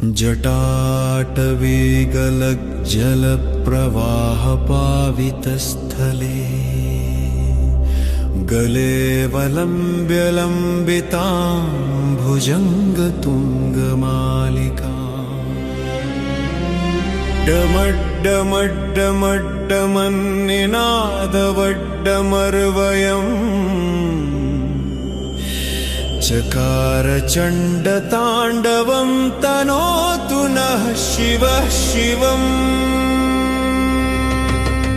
जटाटवीगलज्जलप्रवाहपावितस्थले गलेऽवलम्ब्य लम्बितां भुजङ्गतुङ्गमालिका डमड्डमड्डमड्डमन्निनादवड्डमर्वयम् चकार चण्डताण्डवं तनोतु नः शिवः शिवम्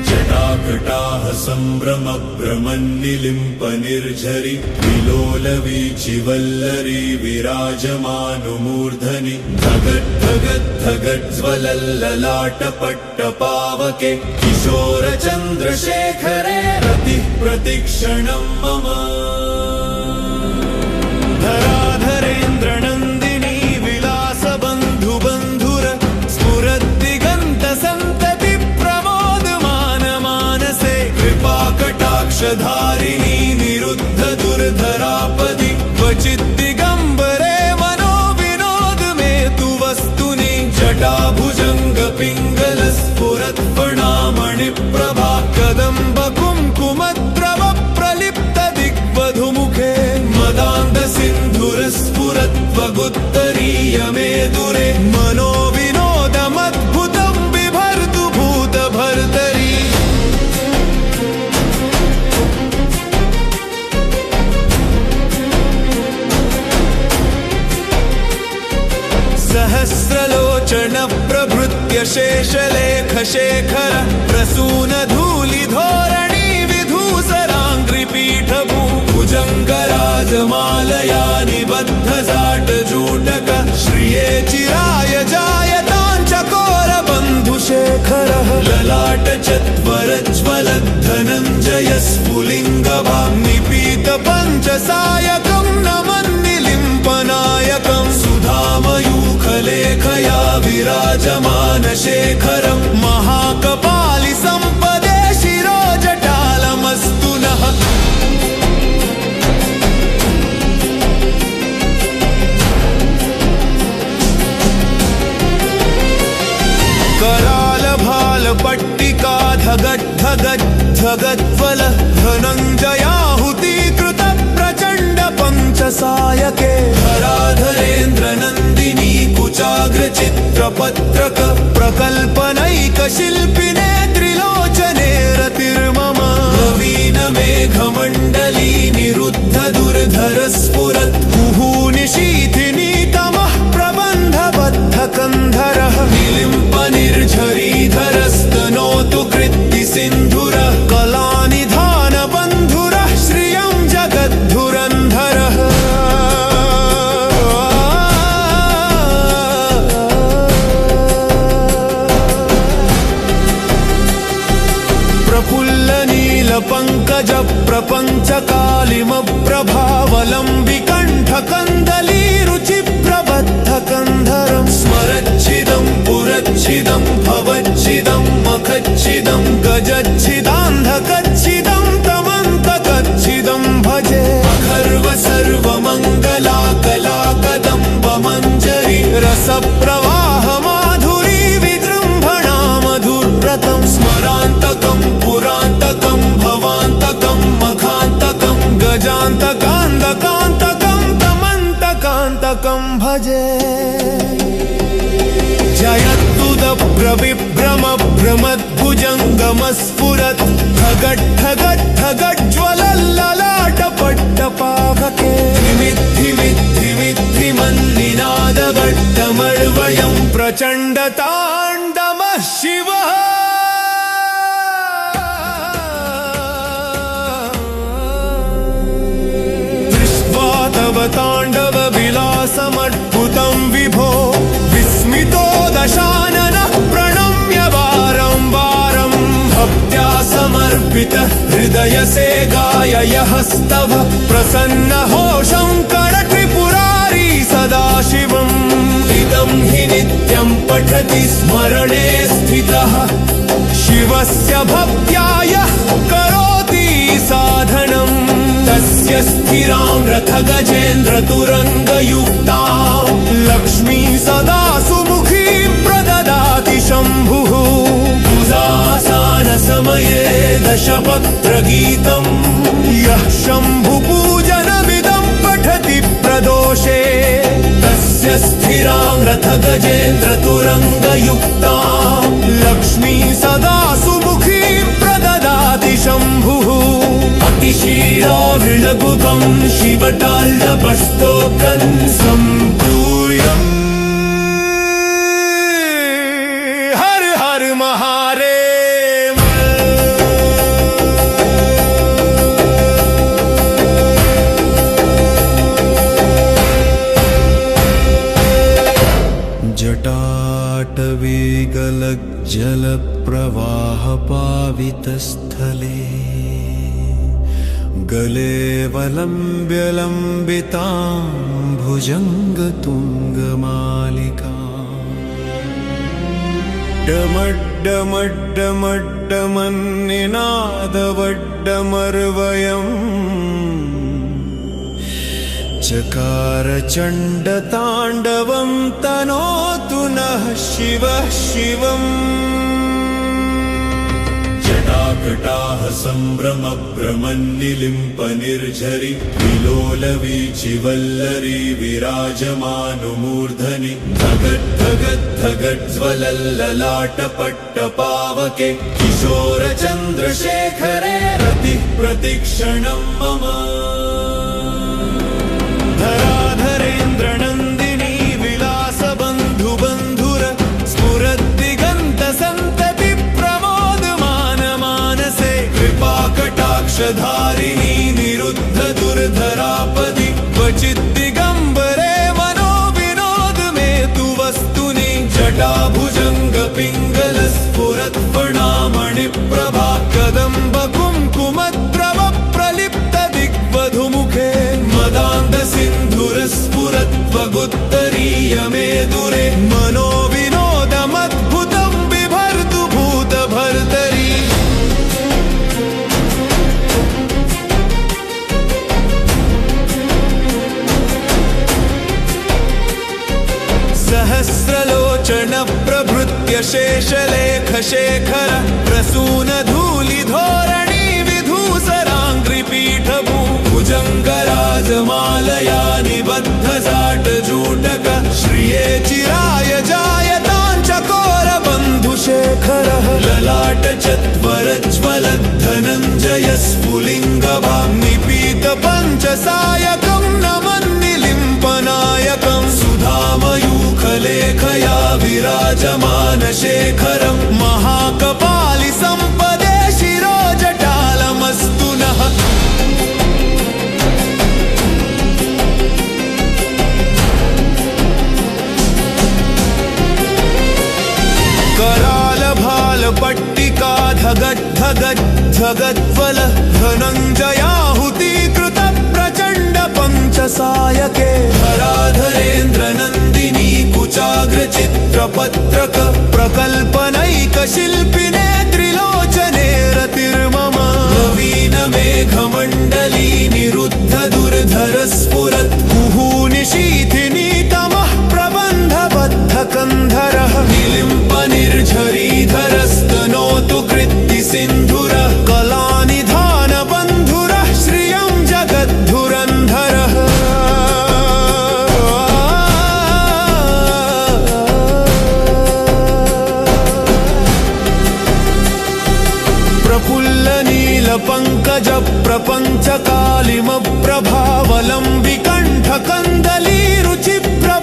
जटाकटाः सम्भ्रमभ्रमन्निलिम्पनिर्झरि विलोलवीचिवल्लरी विराजमानुमूर्धनि धगद्धगद्धगज्ज्वलल्ललाटपट्टपावके किशोरचन्द्रशेखरे रतिः प्रतिक्षणं मम धराधरेन्द्रनन्दिनी विलासबन्धुबन्धुर स्फुरद्दिगन्तसन्तति प्रमोदमानमानसे कृपाकटाक्षधारिणी निरुद्ध दुर्धरापदि क्वचिद्दिगम्बरे मनो विनोद मे तु वस्तुनि जटाभुजङ्गपिङ्गलस्फुरत्फणामणिप्रभा कदम्बकुङ्कुमद्रव प्रलिप्तदिग्वधुमुखे मदान्धसिन्धुरस्फुरत्वगुत्तरीय मे दुरे मनो विनोदमद्भुतं बिभर्तु भूतभर्तरी सहस्रलोचन प्रभृत्य शेषलेखशेखर प्रसूनधूलिधोरणी विधूसराङ्घ्रिपीठभू भुजङ्गराजमालया निबद्धजाटजूटक श्रिये चिराय जायताञ्चकोरबन्धुशेखरः ललाटचत्वरज्वलद्धनञ्जय स्फुलिङ्गभां निपीतपञ्चसायकं नमन्निलिम्पनायकं सुधामयूखलेखया विराजमानशेखरं महाकपालि सम्पदे शिरोजटालमस्तु नः करालभालपट्टिका धगद्धगद्धगद्वल धनञ्जयाहुतीकृत प्रचण्ड पञ्चसायके धराधरेन्द्रनन्दिनी कुचाग्रचित्रपत्रक प्रकल्पनैकशिल्पिने त्रिलोचने रतिर्मम नवीनमेघमण्डली निरुद्ध दुर्धर स्फुरत् कुहूनिशीथिनी तमः प्रबन्धबद्धकन्धरः निलिम्पनिर्झरीधरस्तनोतु कृत्तिसिन्धुरः कलानिधानबन्धुरः श्रियं जगद्धुरन्धरः प्रफुल्लनीलपङ्कज प्रपञ्चकालिमप्रभावलम्बिकण्ठकन्दलीरुचिप्रबद्धकन्धरं स्मरच्छिदं पुरच्छिदं भवच्छिदं मखच्छिदं गजच्छिदान्धकच्छिदं तमन्तकच्छिदं भजे अखर्व सर्वमङ्गला कलाकदम्बमञ्जरी रसप्रवाह माधुरी विजृम्भणा मधुव्रतं स्मरान्तकं पुरान्तकं भवान्तकं मखान्तकं गजान्तकान्तकान्तकं तमन्तकान्तकं भजे जयत्तुदप्रविभ्रम भ्रमद्भुजङ्गमस्फुरत् ठगट्ठगट्ठगज्ज्वलल्ललाटपट्टपावके विमिद्धिमिद्धिमिद्धिमन्निनादवड्डमर्वयं प्रचण्डताण्डवः शिवः दृष्ट्वा तव ताण्डव विलासमद्भुतं विभो विस्मितो दशाननः प्रणम्य वारं वारं भक्त्या समर्पित हृदयसे गाययहस्तव प्रसन्नहो शङ्कर त्रिपुरारी सदाशिवम् इदं हि नित्यं पठति स्मरणे स्थितः शिवस्य भक्त्या यः करोति साधनं तस्य तस्य स्थिरां रथगजेन्द्रतुरङ्गयुक्तां लक्ष्मी सदा सुमुखीं प्रददाति शम्भुः पूजासनसमये दशपत्रगीतं यः शम्भुपूजनमिदं पठति प्रदोषे तस्य स्थिरां रथगजेन्द्रतुरङ्गयुक्तां लक्ष्मी सदा सुमुखीं प्रददाति शम्भुः अतिशीलाविलगुकं शिवटाल्लपस्तोकं सम्पूयम् हर हर महादेव। जटाटवीगलज्जलप्रवाहपावितस्थले गले वलम्ब्यलम्बितां भुजङ्गतुङ्गमालिका डमड्डमड्डमड्डमन्निनादवड्डमर्वयम् चकारचण्डताण्डवं तनोतु नः शिवः शिवम् जटाकटाः सम्भ्रमभ्रमन्निलिम्पनिर्झरि विलोलवीचिवल्लरी विराजमानुमूर्धनि धगद्धगद्धगज्ज्वलल्ललाटपट्टपावके किशोरचन्द्रशेखरे रतिः प्रतिक्षणं मम धराधरेन्द्रनन्दिनी विलासबन्धुबन्धुर स्फुरद्दिगन्तसन्तति प्रमोदमानमानसे कृपाकटाक्षधारिणी निरुद्ध दुर्धरापदि क्वचिद्दिगम्बरे मनो विनोदमे तु वस्तुनि जटाभुजङ्गपिङ्गलस्फुरत्फणामणिप्रभा कदम्बकुङ्कुमद्रव प्रलिप्तदिग्वधुमुखे मदान्धसिन्धुरस्फुरत्वगुत्तरीयमेदुरे मनो विनोदमद्भुतं बिभर्तु भूतभर्तरी सहस्रलोचनप्रभृत्य शेषलेखशेखर प्रसूनधूलिधोरणी विधूसराङ्घ्रिपीठभू भुजङ्गराजमालया निबद्धजाटजूटक श्रिये चिराय जायताञ्चकोरबन्धुशेखरः ललाटचत्वरज्वलद्धनञ्जय स्फुलिङ्गभां निपीतपञ्चसायकं नमन्निलिम्पनायकं सुधामयूखलेखया विराजमानशेखरं महाकपालि सम्पदे शिरोजटालमस्तु नः करालभालपट्टिका धगद्धगद्धगद्वल धनञ्जयाहुतीकृत प्रचण्ड पञ्चसायके धराधरेन्द्रनन्दिनी कुचाग्रचित्रपत्रक प्रकल्पनैकशिल्पिने त्रिलोचने रतिर्मम नवीनमेघमण्डली निरुद्ध दुर्धर स्फुरत् कुहूनिशीथिनी तमः प्रबन्धबद्धकन्धरः निलिम्पनिर्झरीधरस्तनोतु कृत्तिसिन्धुरः कलानिधानबन्धुरः श्रियं जगद्धुरन्धरः प्रफुल्लनीलपङ्कज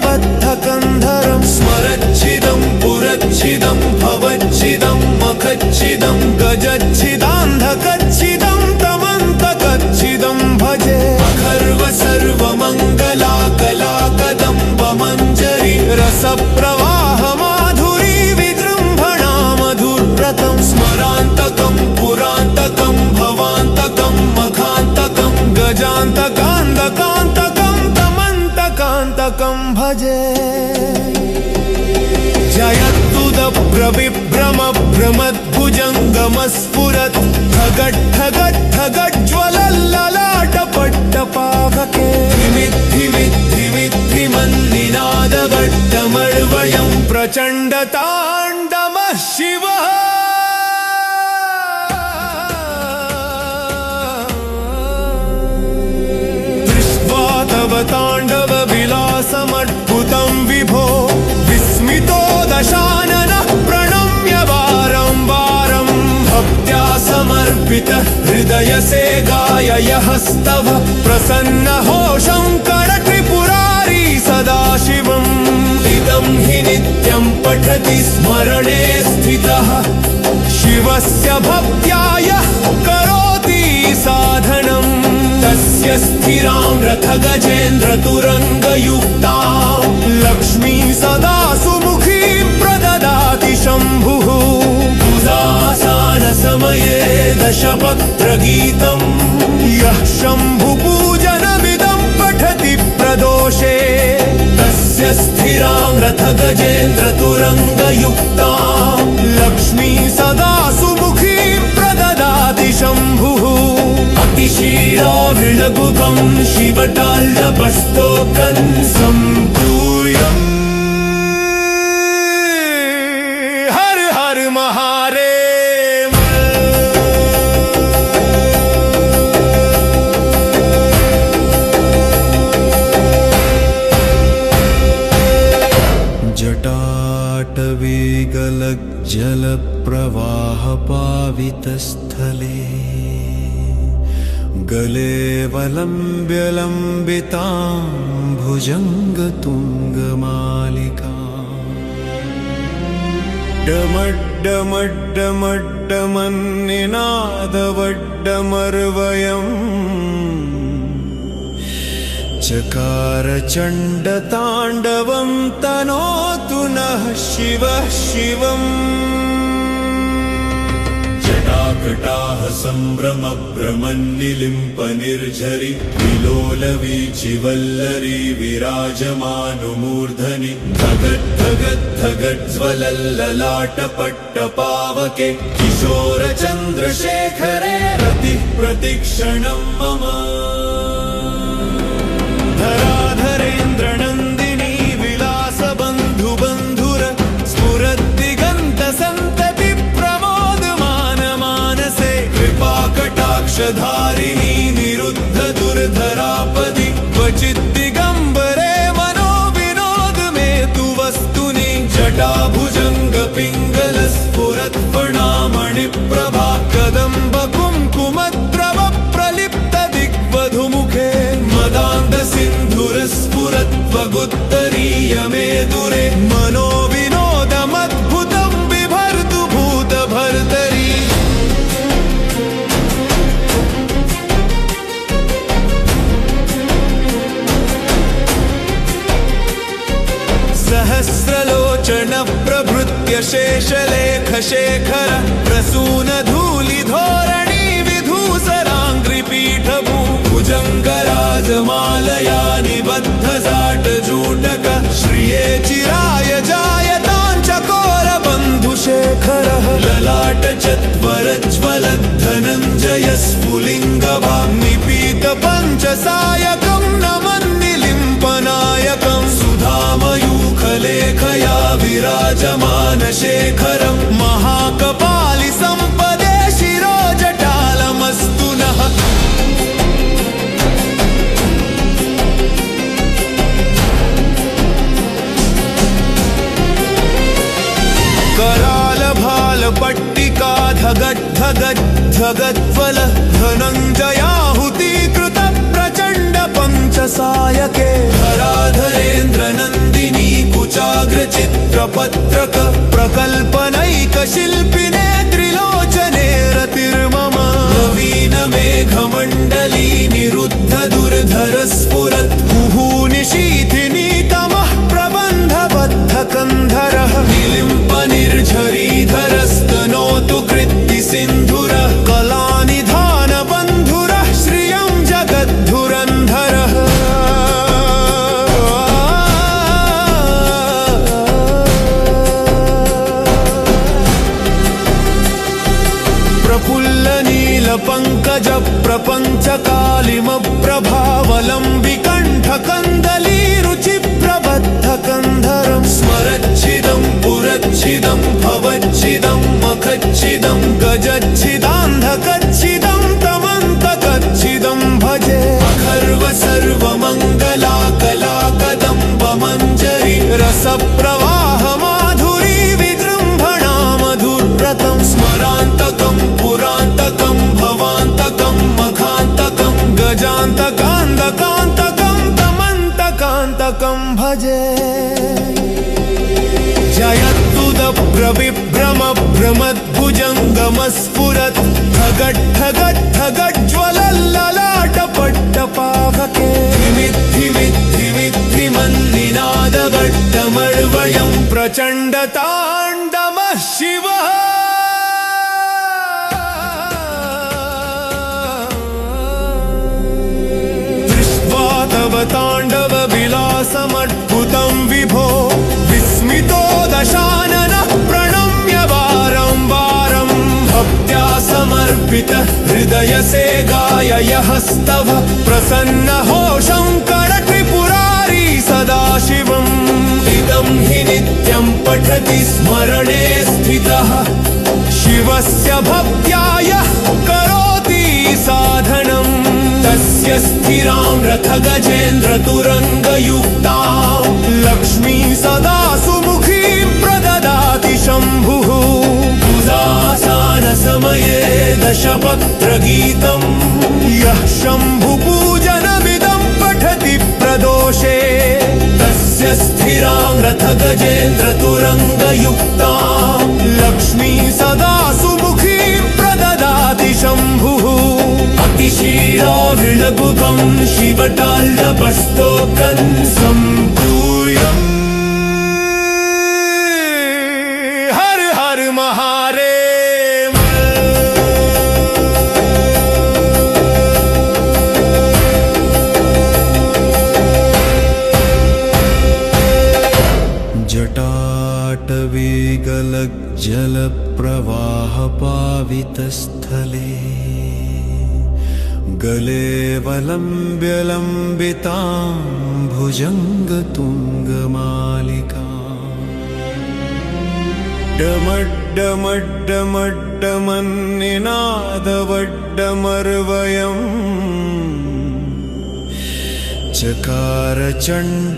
प्रपञ्चकालिमप्रभावलम्बिकण्ठकन्दलीरुचिप्रबद्धकन्धरं स्मरच्छिदं पुरच्छिदं भवच्छिदं मखच्छिदं गजच्छिदान्धकच्छिदं तमन्तकच्छिदं भजे अखर्व सर्वमङ्गलाकलाकदम्बमञ्जरी रसप्रवाह माधुरी विजृम्भणा मधुर्व्रतं स्मरान्तकं पुरान्तकं भवान्तकं मखान्तकं गजान्तकान्तकान्तकं तमन्तकान्तकं भजे जयत्तुदप्रविभ्रमभ्रमद्भुजङ्गमस्फुरत् ठगट्ठगट्ठगज्ज्वलल्ललाटपट्ट पावके धिमिद्धिमिद्धिमिद्धिमन्निनादवड्डमर्वयं प्रचण्डताण्डवः शिवः दृष्ट्वा तव ताण्डव विलासमद्भुतं विभो विस्मितो दशाननः प्रणम्य वारं भक्त्या समर्पितः हृदयसे गाययस्तव प्रसन्नो शङ्कर त्रिपुरारी सदाशिवम् इदं हि नित्यं पठति स्मरणे स्थितः शिवस्य भक्त्याय करोति साधनम् तस्य स्थिरां रथगजेन्द्रतुरङ्गयुक्तां लक्ष्मी सदा सुमुखीं प्रददाति शम्भुः समये दशपत्रगीतं यः शम्भुपूजनमिदं पठति प्रदोषे तस्य स्थिरां रथगजेन्द्रतुरङ्गयुक्तां लक्ष्मी सदा सुमुखीं प्रददाति शम्भुः अतिशीलाविलगुकं शिवटाल्लपस्तोकं सम्पूयम् हर हर महादेव जटाटवीगलज्जलप्रवाहपावितस्थले गले वलम्ब्यलम्बितां भुजङ्गतुङ्गमालिका डमड्डमड्डमड्डमन्निनादवड्डमर्वयम् चकार चण्डताण्डवं तनोतु नः शिवः शिवम् जटाकटाः सम्भ्रमभ्रमन्निलिम्पनिर्झरि विलोलवीचिवल्लरी विराजमानुमूर्धनि धगद्धगद्धगज्ज्वलल्ललाटपट्टपावके किशोरचन्द्रशेखरे रतिः प्रतिक्षणं मम धराधरेन्द्रनन्दिनी विलासबन्धुबन्धुर स्फुरद्दिगन्तसन्तति प्रमोदमानमानसे कृपाकटाक्षधारिणी निरुद्ध दुर्धरापदि क्वचिद्दिगम्बरे मनोविनोदमे तु वस्तुनि जटाभुजङ्गपिङ्गलस्फुरत्फणामणिप्रभा कदम्बकुङ्कुमद्रव प्रलिप्तदिग्वधुमुखे मदान्धसिन्धुरस्फुरत्वगुत्तरीयमे दुरे मनोविनोदमद्भुतं बिभर्तु भूतभर्तरी सहस्रलोचन प्रभृत्य शेषलेखशेखर प्रसूनधूलिधोरणी विधूसराङ्घ्रिपीठभू भुजङ्गराजमालया निबद्धजाटजूटक श्रिये चिराय जायताञ्चकोरबन्धुशेखरः ललाटचत्वरज्वलद्धनञ्जय स्फुलिङ्गवाग्निपीतपञ्चसायकं नमन्निलिम्पनायकं सुधामयूखलेखया विराजमानशेखरं महाकपालि सम्पदे शिरोजटालमस्तु नः करालभालपट्टिका धगद्धगद्धगद्वल धनञ्जयाहुतीकृत प्रचण्ड पञ्चसायके धराधरेन्द्रनन्दिनी कुचाग्रचित्रपत्रक प्रकल्पनैकशिल्पिने त्रिलोचने रतिर्मम नवीनमेघमण्डली निरुद्ध दुर्धर स्फुरत् कुहूनिशीथिनी तमः प्रबन्धबद्धकन्धरः निलिम्पनिर्झरीधरस्तनोतु कृत्तिसिन्धुरः कलानिधानबन्धुरः श्रियं जगद्धुरन्धरः प्रफुल्लनीलपङ्कज प्रपञ्चकालिमप्रभा कण्ठकन्दलीरुचिप्रबद्धकन्धरं स्मरच्छिदं पुरच्छिदं भवच्छिदं मखच्छिदं गजच्छिदान्धकच्छिदं तमन्तकच्छिदं भजे अखर्व सर्वमङ्गला कलाकदम्बमञ्जरी रसप्रवाह माधुरी विजृम्भणा मधुव्रतं स्मरान्तकं पुरान्तकं भवान्तकं मखान्तकं गजान्तकान्तकान्तकं तमन्तकान्तकं भजे जयत्तुदप्रविभ्रमभ्रमद्भुजङ्गमस्फुरत् ठगट्ठगट्ठगज्ज्वलल्ललाटपट्टपावके धिमिद्धिमिद्धिमन्निनादगट्टमर्वयं प्रचण्डताण्डवः शिवः दृष्ट्वा तव ताण्डवविलासमद्भुतं विभो विस्मितो दशाननः प्रणम्य वारं वारं भक्त्या समर्पितः हृदयसे गाययहस्तव प्रसन्नहो शङ्करत्रिपुरारी सदाशिवम् इदं हि नित्यं पठति स्मरणे स्थितः शिवस्य भक्त्या यः करोति साधनम् तस्य स्थिरां रथगजेन्द्रतुरङ्गयुक्तां लक्ष्मी सदा सुमुखीं प्रददाति शम्भुः उदासानसमये दशपत्रगीतं यः शम्भुपूजनमिदं पठति प्रदोषे तस्य स्थिरां रथगजेन्द्रतुरङ्गयुक्तां लक्ष्मी सदा सुमुखीं प्रददाति शम्भुः अतिशीलाविलगुकं शिवटाल्लपस्तोकं सम्पूयम् हर हर महादेव जटाटवीगलज्जलप्रवाहपावितस्थले गले वलम्ब्यलम्बितां भुजङ्गतुङ्गमालिका डमड्डमड्डमड्डमन्निनादवड्डमर्वयम्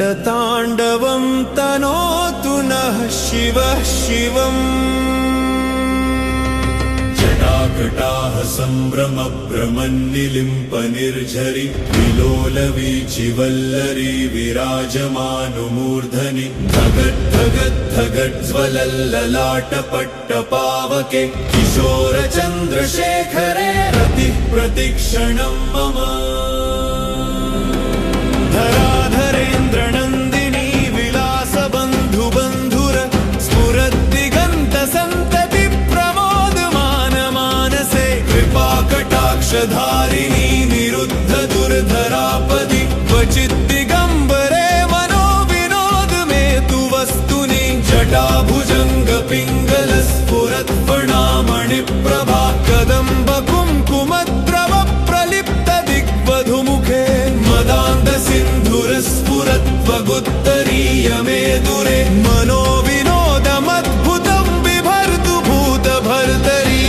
चकारचण्डताण्डवं तनोतु नः शिवः शिवम् जटाकटाः सम्भ्रमभ्रमन्निलिम्पनिर्झरि विलोलवीचिवल्लरी विराजमानुमूर्धनि धगद्धगद्धगज्ज्वलल्ललाटपट्टपावके किशोरचन्द्रशेखरे रतिः प्रतिक्षणं मम धराधरेन्द्रनन्दिनी विलासबन्धुबन्धुर स्फुरद्दिगन्तसन्तति प्रमोदमानमानसे कृपाकटाक्षधारिणी निरुद्ध दुर्धरापदि क्वचिद्दिगम्बरे मनो विनोद मे तु वस्तुनि जटाभुजङ्गपिङ्गलस्फुरत्फणामणिप्रभा कदम्बकुङ्कुमद्रव प्रलिप्तदिग्वधुमुखे मदान्दसिन्धुरस्फुरत्वगुत्तरीय मे दुरे मनो विनोदमद्भुतं बिभर्तु भूतभर्तरी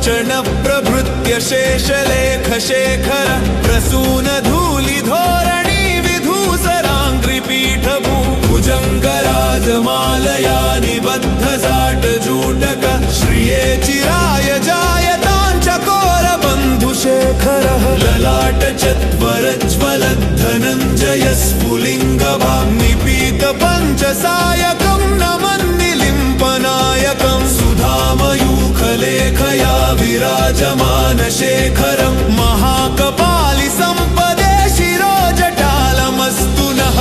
सहस्रलोचनप्रभृत्य शेषलेखशेखर प्रसूनधूलिधोरणी विधूसराङ्घ्रिपीठभू भुजङ्गराजमालया निबद्धजाटजूटक श्रिये चिराय जायतां चकोरबन्धुशेखरः ललाटचत्वरज्वलद्धनञ्जय स्फुलिङ्गभां निपीतपञ्चसायकं नमन्निलिम्पनायकं सुधामयूखलेखया विराजमानशेखरं महाकपालि सम्पदे शिरोजटालमस्तु नः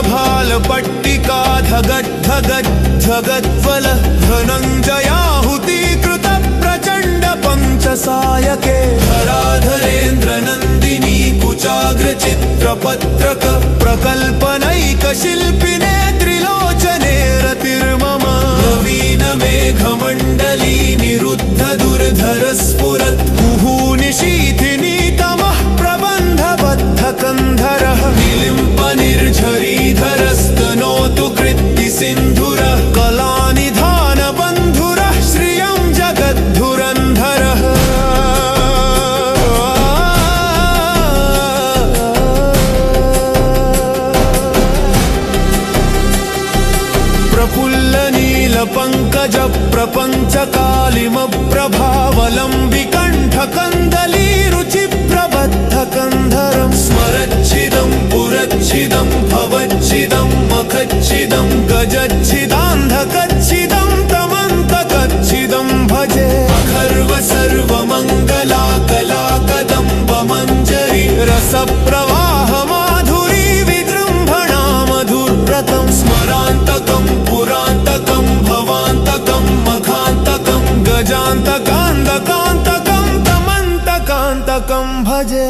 करालभालपट्टिका धगद्धगद्धगज्ज्वल धनञ्जयाहुतीकृत प्रचण्ड पञ्चसायके धराधरेन्द्र नन्दिनी कुचाग्र चित्रपत्रक प्रकल्पनैक शिल्पिने त्रिलोचने रतिर्मम नवीन मेघमण्डली निरुद्ध दुर्धर स्फुरत् कुहूनिशीथिनी तमः प्रबन्धबद्ध कन्धरः निलिम्प निर्झरीधरस्तनोतु कृत्ति सिन्धुरः कलानिधान बन्धुरः श्रियं जगद्धुरन्धरः प्रफुल्ल नील पंकज प्रपंच कालिम प्रभावलंबि कंठ कंदली रुचि प्रबद्ध कंधरं स्मरच्छिदं पुरच्छिदं भवच्छिदं मखच्छिदं गजच्छिदान्धकच्छिदं तमन्तकच्छिदं भजे अखर्व सर्वमङ्गला कला कदम्ब मञ्जरी रसप्रवाह माधुरी विजृम्भणा मधुव्रतं स्मरान्तकं पुरान्तकं भवान्तकं मखान्तकं गजान्तकान्तकान्तकं तमन्तकान्तकं भजे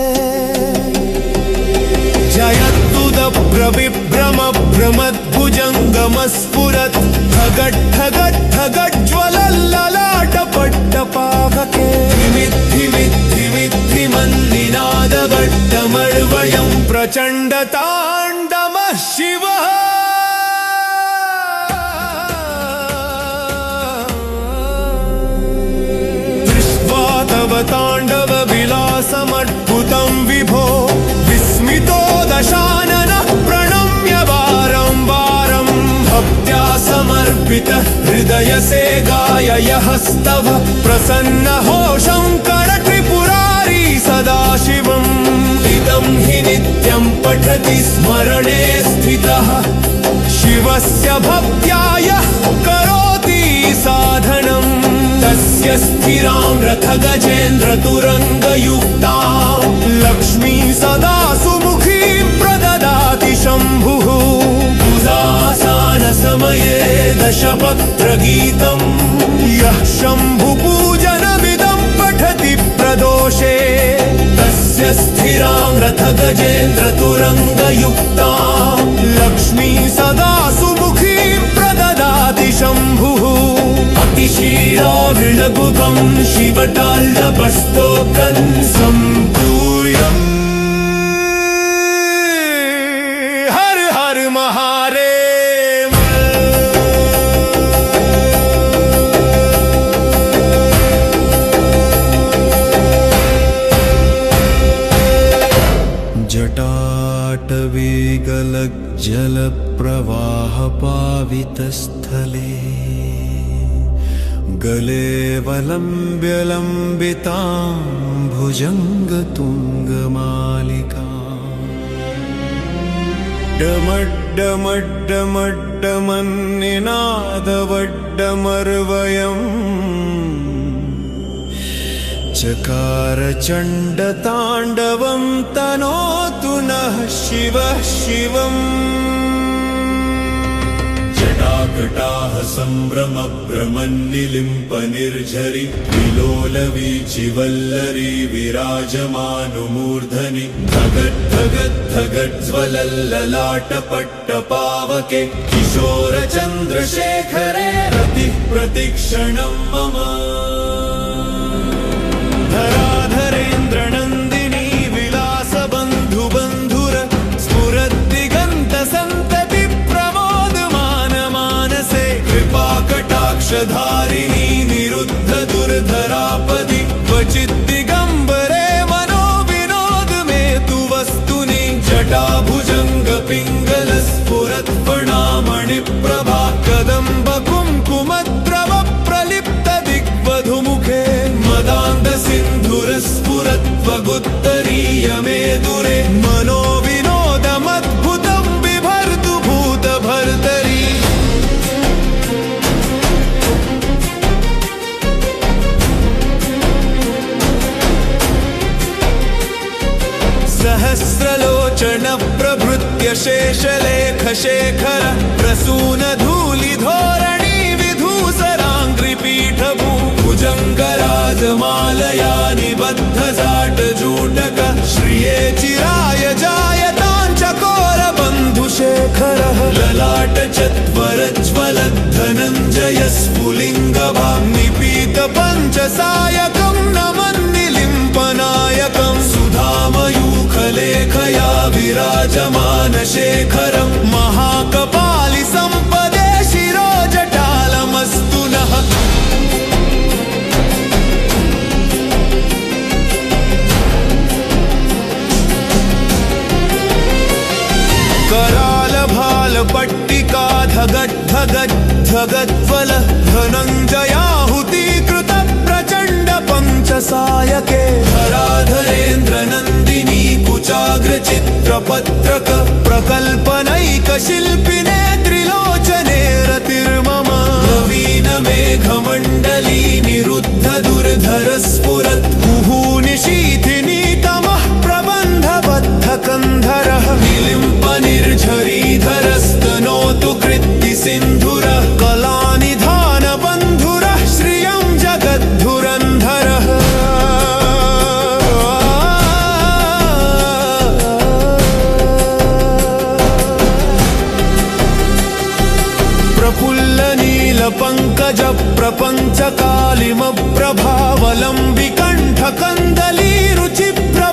जयत्तुदप्रविभ्रम भ्रमद्भुजङ्गमस्फुरत् ठगट्ठगट्ठगज्ज्वलल्ललाटपट्टपावके विमिद्धिमिद्धिमिद्धिमल्लिनादगड्डमर्वयं प्रचण्डताण्डवः शिवः तव ताण्डव विलासमद्भुतं विभो विस्मितो दशाननः प्रणम्य वारं वारं भक्त्या समर्पित हृदय से गाययस्तव प्रसन्नो शङ्कर त्रिपुरारी सदाशिवम् इदं हि नित्यं पठति स्मरणे स्थितः शिवस्य भक्त्याय करोति साधनम् तस्य स्थिरां रथ गजेन्द्र तुरङ्गयुक्तां लक्ष्मी सदा सुमुखीं प्रददाति शम्भुः उदासान समये दशपत्रगीतं यः शम्भुपूजनमिदं पठति प्रदोषे तस्य स्थिरां रथ गजेन्द्र तुरङ्गयुक्तां लक्ष्मी सदा सुमुखीं प्रददाति शम्भुः अतिशीलाविलगुकं शिवटाल्लपस्तोकं सम्पूयम् हर हर महादेव जटाटवीगलज्जलप्रवाहपावितस्थले गले वलम्ब्यलम्बितां भुजङ्गतुङ्गमालिकां डमड्डमड्डमड्डमन्निनादवड्डमर्वयम् चकार चण्डताण्डवं तनोतु नः शिवः शिवम् जटाकटाह सम्भ्रम भ्रमन्निलिम्प निर्झरि विलोलवीचिवल्लरी विराजमानुमूर्धनि धगत् धगत् धगज्ज्वलल्ललाटपट्टपावके किशोर चन्द्रशेखरे रतिः प्रतिक्षणं मम धराधरेन्द्र नन्दिनी विलास बन्धु बन्धुर स्फुरद्दिगन्त सन्तति प्रमोदमान मानसे कृपाकटाक्षधारिणी निरुद्ध दुर्धरापदि क्वचित् दिगम्बरे मनो विनोद मे तु वस्तुनि जटाभुजङ्ग पिङ्गल स्फुरत् फणामणिप्रभा कदम्ब कुङ्कुमद्रव प्रलिप्त दिग्वधुमुखे मदान्ध सिन्धुर स्फुरत्वगुत्तरीय मेदुरे मनो विनोदमद्भुतं बिभर्तु भूत भर्तरी सहस्रलोचन प्रभृत्य शेषलेख शेखर प्रसून धूलि धोरणी विधूसराङ्घ्रिपीठभू भुजङ्गराज पादमालया निबद्धजाटजूटक श्रिये चिराय जायताञ्चकोरबन्धुशेखरः ललाटचत्वरज्वलद्धनञ्जय स्फुलिङ्गभां निपीतपञ्चसायकं नमन्निलिम्पनायकं सुधामयूखलेखया विराजमानशेखरं महाकपालि सम्पदे शिरोजटालमस्तु नः। करालभालपट्टिका धगद्धगद्धगद्वल धनञ्जयाहुतीकृत प्रचण्ड पञ्चसायके धराधरेन्द्रनन्दिनी कुचाग्रचित्रपत्रक प्रकल्पनैकशिल्पिने त्रिलोचने रतिर्मम नवीनमेघमण्डली निरुद्ध दुर्धरस्फुरत् मुहुनिशीथिनीतमः प्रबन्धबद्धकन्धरः निलिम्पनिर्झरीधरस्तनोतु कृत्तिसिन्धुरः कलानिधानबन्धुरः श्रियं जगद्धुरन्धरः प्रफुल्लनीलपङ्कज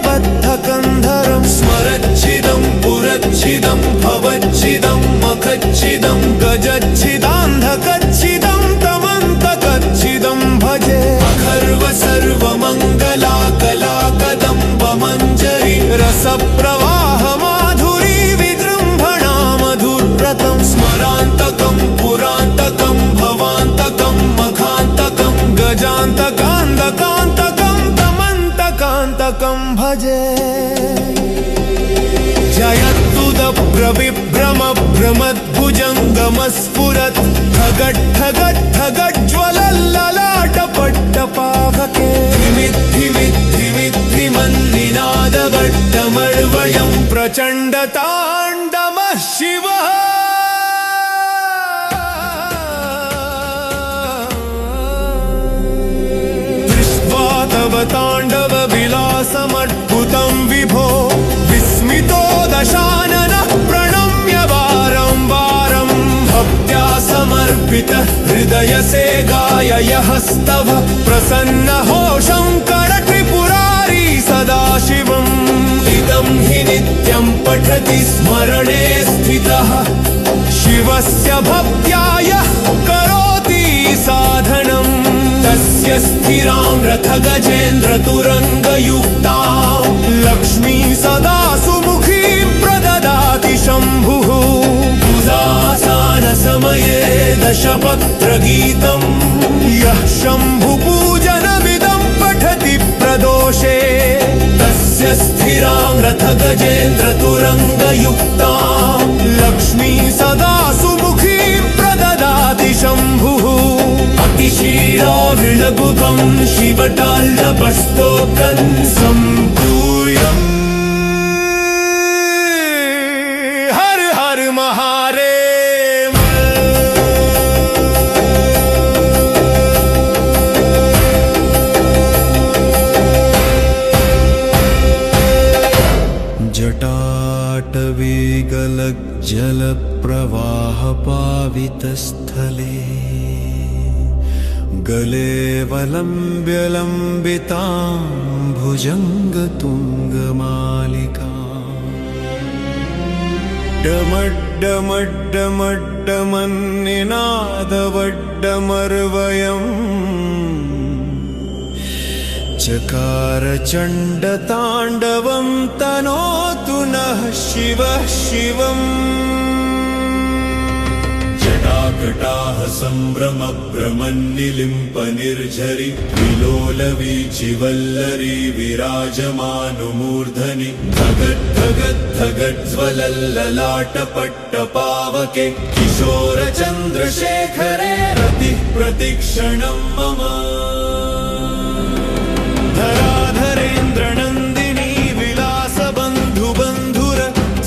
प्रपञ्चकालिमप्रभावलम्बिकण्ठकन्दलीरुचिप्रबद्धकन्धरं स्मरच्छिदं पुरच्छिदं भवच्छिदं मखच्छिदं गजच्छिदान्धकच्छिदं तमन्तकच्छिदं भजे अखर्व सर्वमङ्गला कलाकदम्बमञ्जरी रसप्रवाह माधुरी विजृम्भणा मधुरतं स्मरान्तकं पुरान्तकं भवान्तकं मखान्तकं गजान्तकान्तकान्तकं तमन्तकान्तकं भजे जयत्तुदप्रविभ्रम भ्रमद्भुजङ्गमस्फुरत् ठगट्ठगट्ठगज्ज्वलल्ललाटपट्टपावके धिमिद्धिमिद्धिमन्निनादवट्टमर्वयं प्रचण्डताण्डवः शिवः दृष्ट्वा तव ताण्डवविलासमद्भुतं विभो विस्मितो दशाननः प्रणम्य वारं वारं भक्त्या समर्पितः हृदयसे गाययस्तव प्रसन्नहो शङ्करत्रिपुरारी सदाशिवम् इदं हि नित्यं पठति स्मरणे स्थितः शिवस्य भक्त्याय करोति साधनं तस्य स्थिरां रथगजेन्द्रतुरङ्गयुक्तां लक्ष्मी सदा सुमुखीं प्रददाति शम्भुः उदासानसमये दशपत्रगीतं यः शम्भुपूजनमिदं पठति प्रदोषे तस्य स्थिरां रथगजेन्द्रतुरङ्गयुक्तां लक्ष्मी सदा सुमुखीं प्रददाति शम्भुः अतिशीलाविलगुकं शिवटाल्लपस्तोकं सम्पूयम् हर हर महादेव। जटाटवीगलज्जलप्रवाहपावितस्थले गले वलम्ब्यलम्बितां भुजङ्गतुङ्गमालिका डमड्डमड्डमड्डमन्निनादवड्डमर्वयम् चकार चण्डताण्डवं तनोतु नः शिवः शिवम् जटाकटाः सम्भ्रमभ्रमन्निलिम्पनिर्झरि विलोलवीचिवल्लरी विराजमानुमूर्धनि धगद्धगद्धगज्ज्वलल्ललाटपट्टपावके किशोरचन्द्रशेखरे रतिः प्रतिक्षणं मम धराधरेन्द्रनन्दिनी विलासबन्धुबन्धुर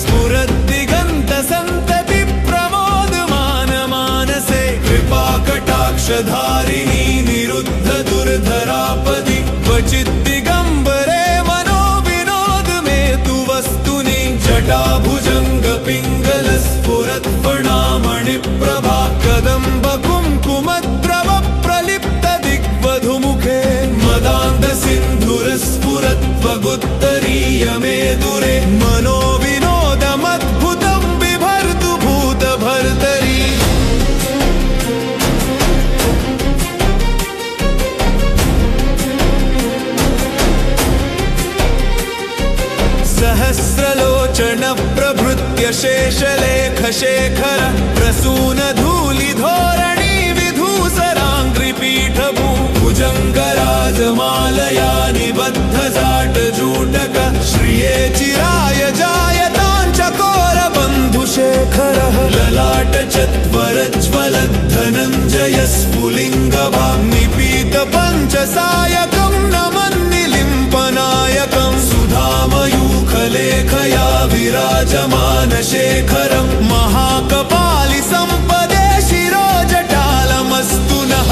स्फुरद्दिगन्तसन्तति प्रमोदमानमानसे कृपाकटाक्षधारिणी निरुद्ध दुर्धरापदि क्वचिद्दिगम्बरे मनोविनोद मे तु वस्तुनि जटाभुजङ्ग पिङ्गलस्फुरत्फणामणिप्रभा कदम्बकुङ्कुमद्रव प्रलिप्त दिग्वधुमुखे मदान्धसिन्धुरस्फुरत्वगुत्तरीय मेदुरे मनोविनोदमद्भुतं बिभर्तु भूतभर्तरी सहस्रलोचन प्रभृत्य शेषलेखशेखर प्रसूनधूलिधोरणी विधूसराङ्घ्रिपीठभू भुजङ्गराजमालया निबद्धजाटजूटक श्रिये चिराय जायताञ्चकोरबन्धुशेखरः ललाटचत्वरज्वलद्धनञ्जय स्फुलिङ्गवाग्निपीत पञ्चसायकं नमन्निलिम्पनायकं सुधामयूखलेखया विराजमानशेखरं महाकपालि सम्पदे शिरोजटालमस्तु नः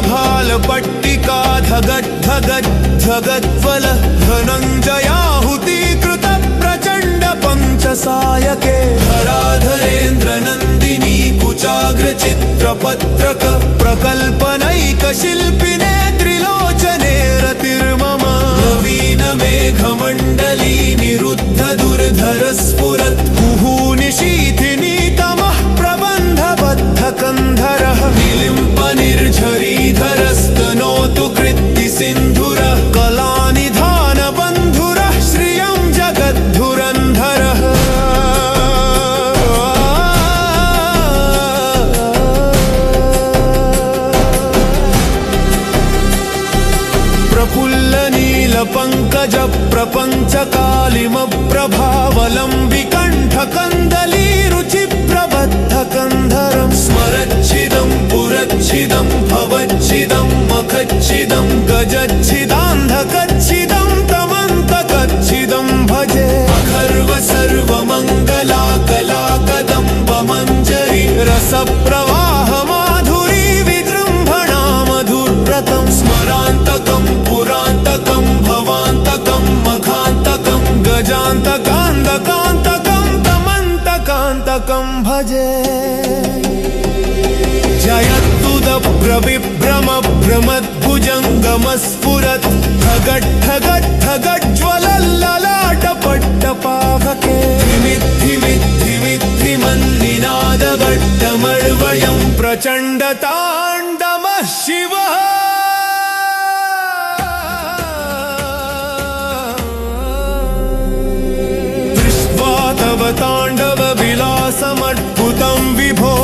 करालभालपट्टिका धगद्धगद्धगद्वल धनञ्जयाहुतीकृत प्रचण्ड पञ्चसायके धराधरेन्द्रनन्दिनी कुचाग्रचित्रपत्रक प्रकल्पनैकशिल्पिने त्रिलोचने रतिर्मम नवीनमेघमण्डली निरुद्ध दुर्धर स्फुरत् कुहूनिशीथिनीतमः प्रबन्धबद्धकन्धरः निर्झरीधरस्तनोतु कृत्तिसिन्धुरः कलानिधानबन्धुरः श्रियं जगद्धुरन्धरः प्रफुल्लनीलपङ्कज प्रपञ्चकालिमप्रभावलम्बिकण्ठकन्दलीरुचिप्रबद्धकन्धरं स्मरच्छिदं पुरच्छिदं भवच्छिदं मखच्छिदं गजच्छिदान्धकच्छिदं तमन्तकच्छिदं भजे अखर्व सर्वमङ्गला कलाकदम्बमञ्जरी रसप्रवाह माधुरी विजृम्भणा मधुरव्रतं स्मरान्तकं पुरान्तकं भवान्तकं मखान्तकं गजान्तकान्तकान्तकं तमन्तकान्तकं भजे जयत्तुदप्रविभ्रम भ्रमद्भुजङ्गमस्फुरत् ठगट्ठगट्ठगज्ज्वलल्ललाटपट्टपावके धिमिद्धिमिद्धिमन्निनादगड्डमर्वयं प्रचण्डताण्डवः शिवः तव ताण्डव विलासमद्भुतं विभो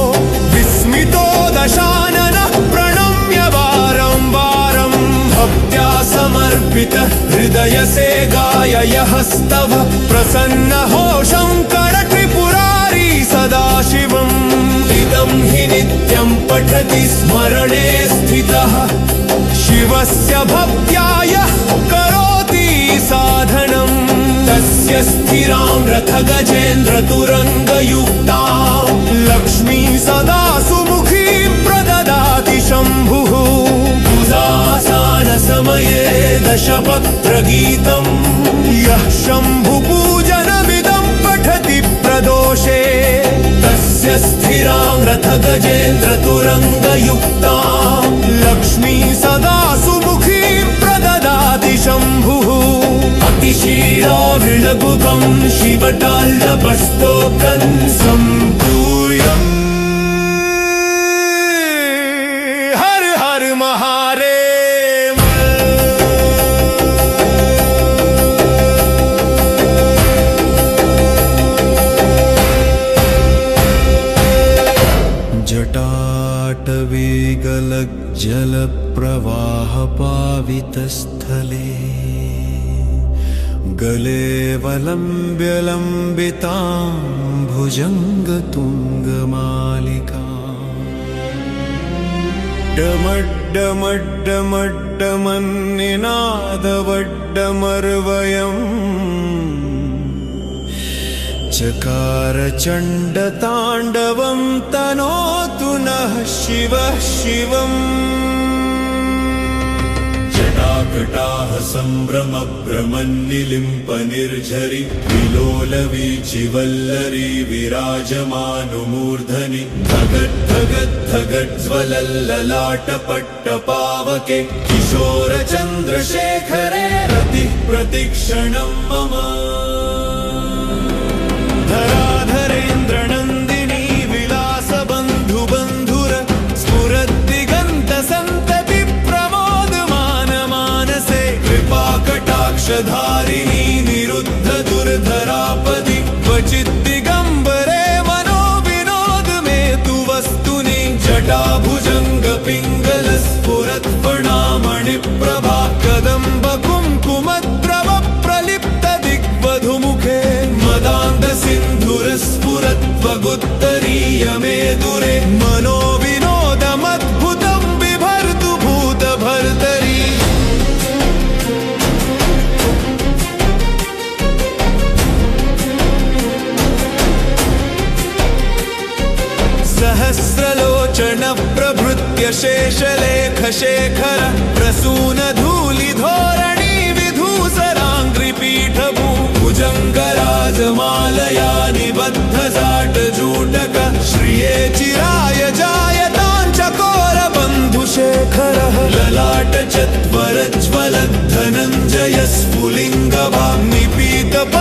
विस्मितो दशाननः प्रणम्य वारं वारं भक्त्या समर्पित हृदय से गाययस्तव प्रसन्नो शङ्कर त्रिपुरारी सदाशिवम् इदं हि नित्यं पठति स्मरणे स्थितः शिवस्य भक्त्याय करोति साधनम् तस्य स्थिरां रथगजेन्द्रतुरङ्गयुक्तां लक्ष्मी सदा सुमुखीं प्रददाति शम्भुः पूजासानसमये दशपत्रगीतं यः शम्भुपूजनमिदं पठति प्रदोषे तस्य स्थिरां रथगजेन्द्रतुरङ्गयुक्तां लक्ष्मी सदा सुमुखीं प्रददाति शम्भुः अतिशीलाविलगुकं शिवटाल्लपस्तोकं सम्पूयम् हर हर महादेव जटाटवीगलज्जलप्रवाहपावितस्थले गले वलम्ब्यलम्बितां भुजङ्गतुङ्गमालिका डमड्डमड्डमड्डमन्निनादवड्डमर्वयम् चकार चण्डताण्डवं तनोतु नः शिवः शिवम् जटाकटाः सम्भ्रमभ्रमन्निलिम्पनिर्झरि विलोलवीचिवल्लरी विराजमानुमूर्धनि धगद्धगद्धगज्ज्वलल्ललाटपट्टपावके किशोरचन्द्रशेखरे रतिः प्रतिक्षणं मम धराधरेन्द्रनन्दिनी विलासबन्धुबन्धुर स्फुरद्दिगन्तसन्तति प्रमोदमानमानसे कृपाकटाक्षधारिणी निरुद्ध दुर्धरापदि क्वचिद्दिगम्बरे मनो विनोद मे तु वस्तुनि जटाभुजङ्गपिङ्गलस्फुरत्फणामणिप्रभा कदम्बकुङ्कुमद्रव प्रलिप्तदिग्वधुमुखे मदान्धसिन्धुरस्फुरत्वगुत्तरीय मे दुरे मनो विनोदमद्भुतं बिभर्तु भूतभर्तरी सहस्रलोचन प्रभृत्य शेषलेखशेखर प्रसूनधूलिधोरणी विधूसराङ्घ्रिपीठभू भुजङ्गराजमालया निबद्धजाटजूटक श्रिये चिराय जायताञ्चकोरबन्धुशेखरः ललाटचत्वरज्वलद्धनञ्जय स्फुलिङ्गभा निपीतपञ्चसायकं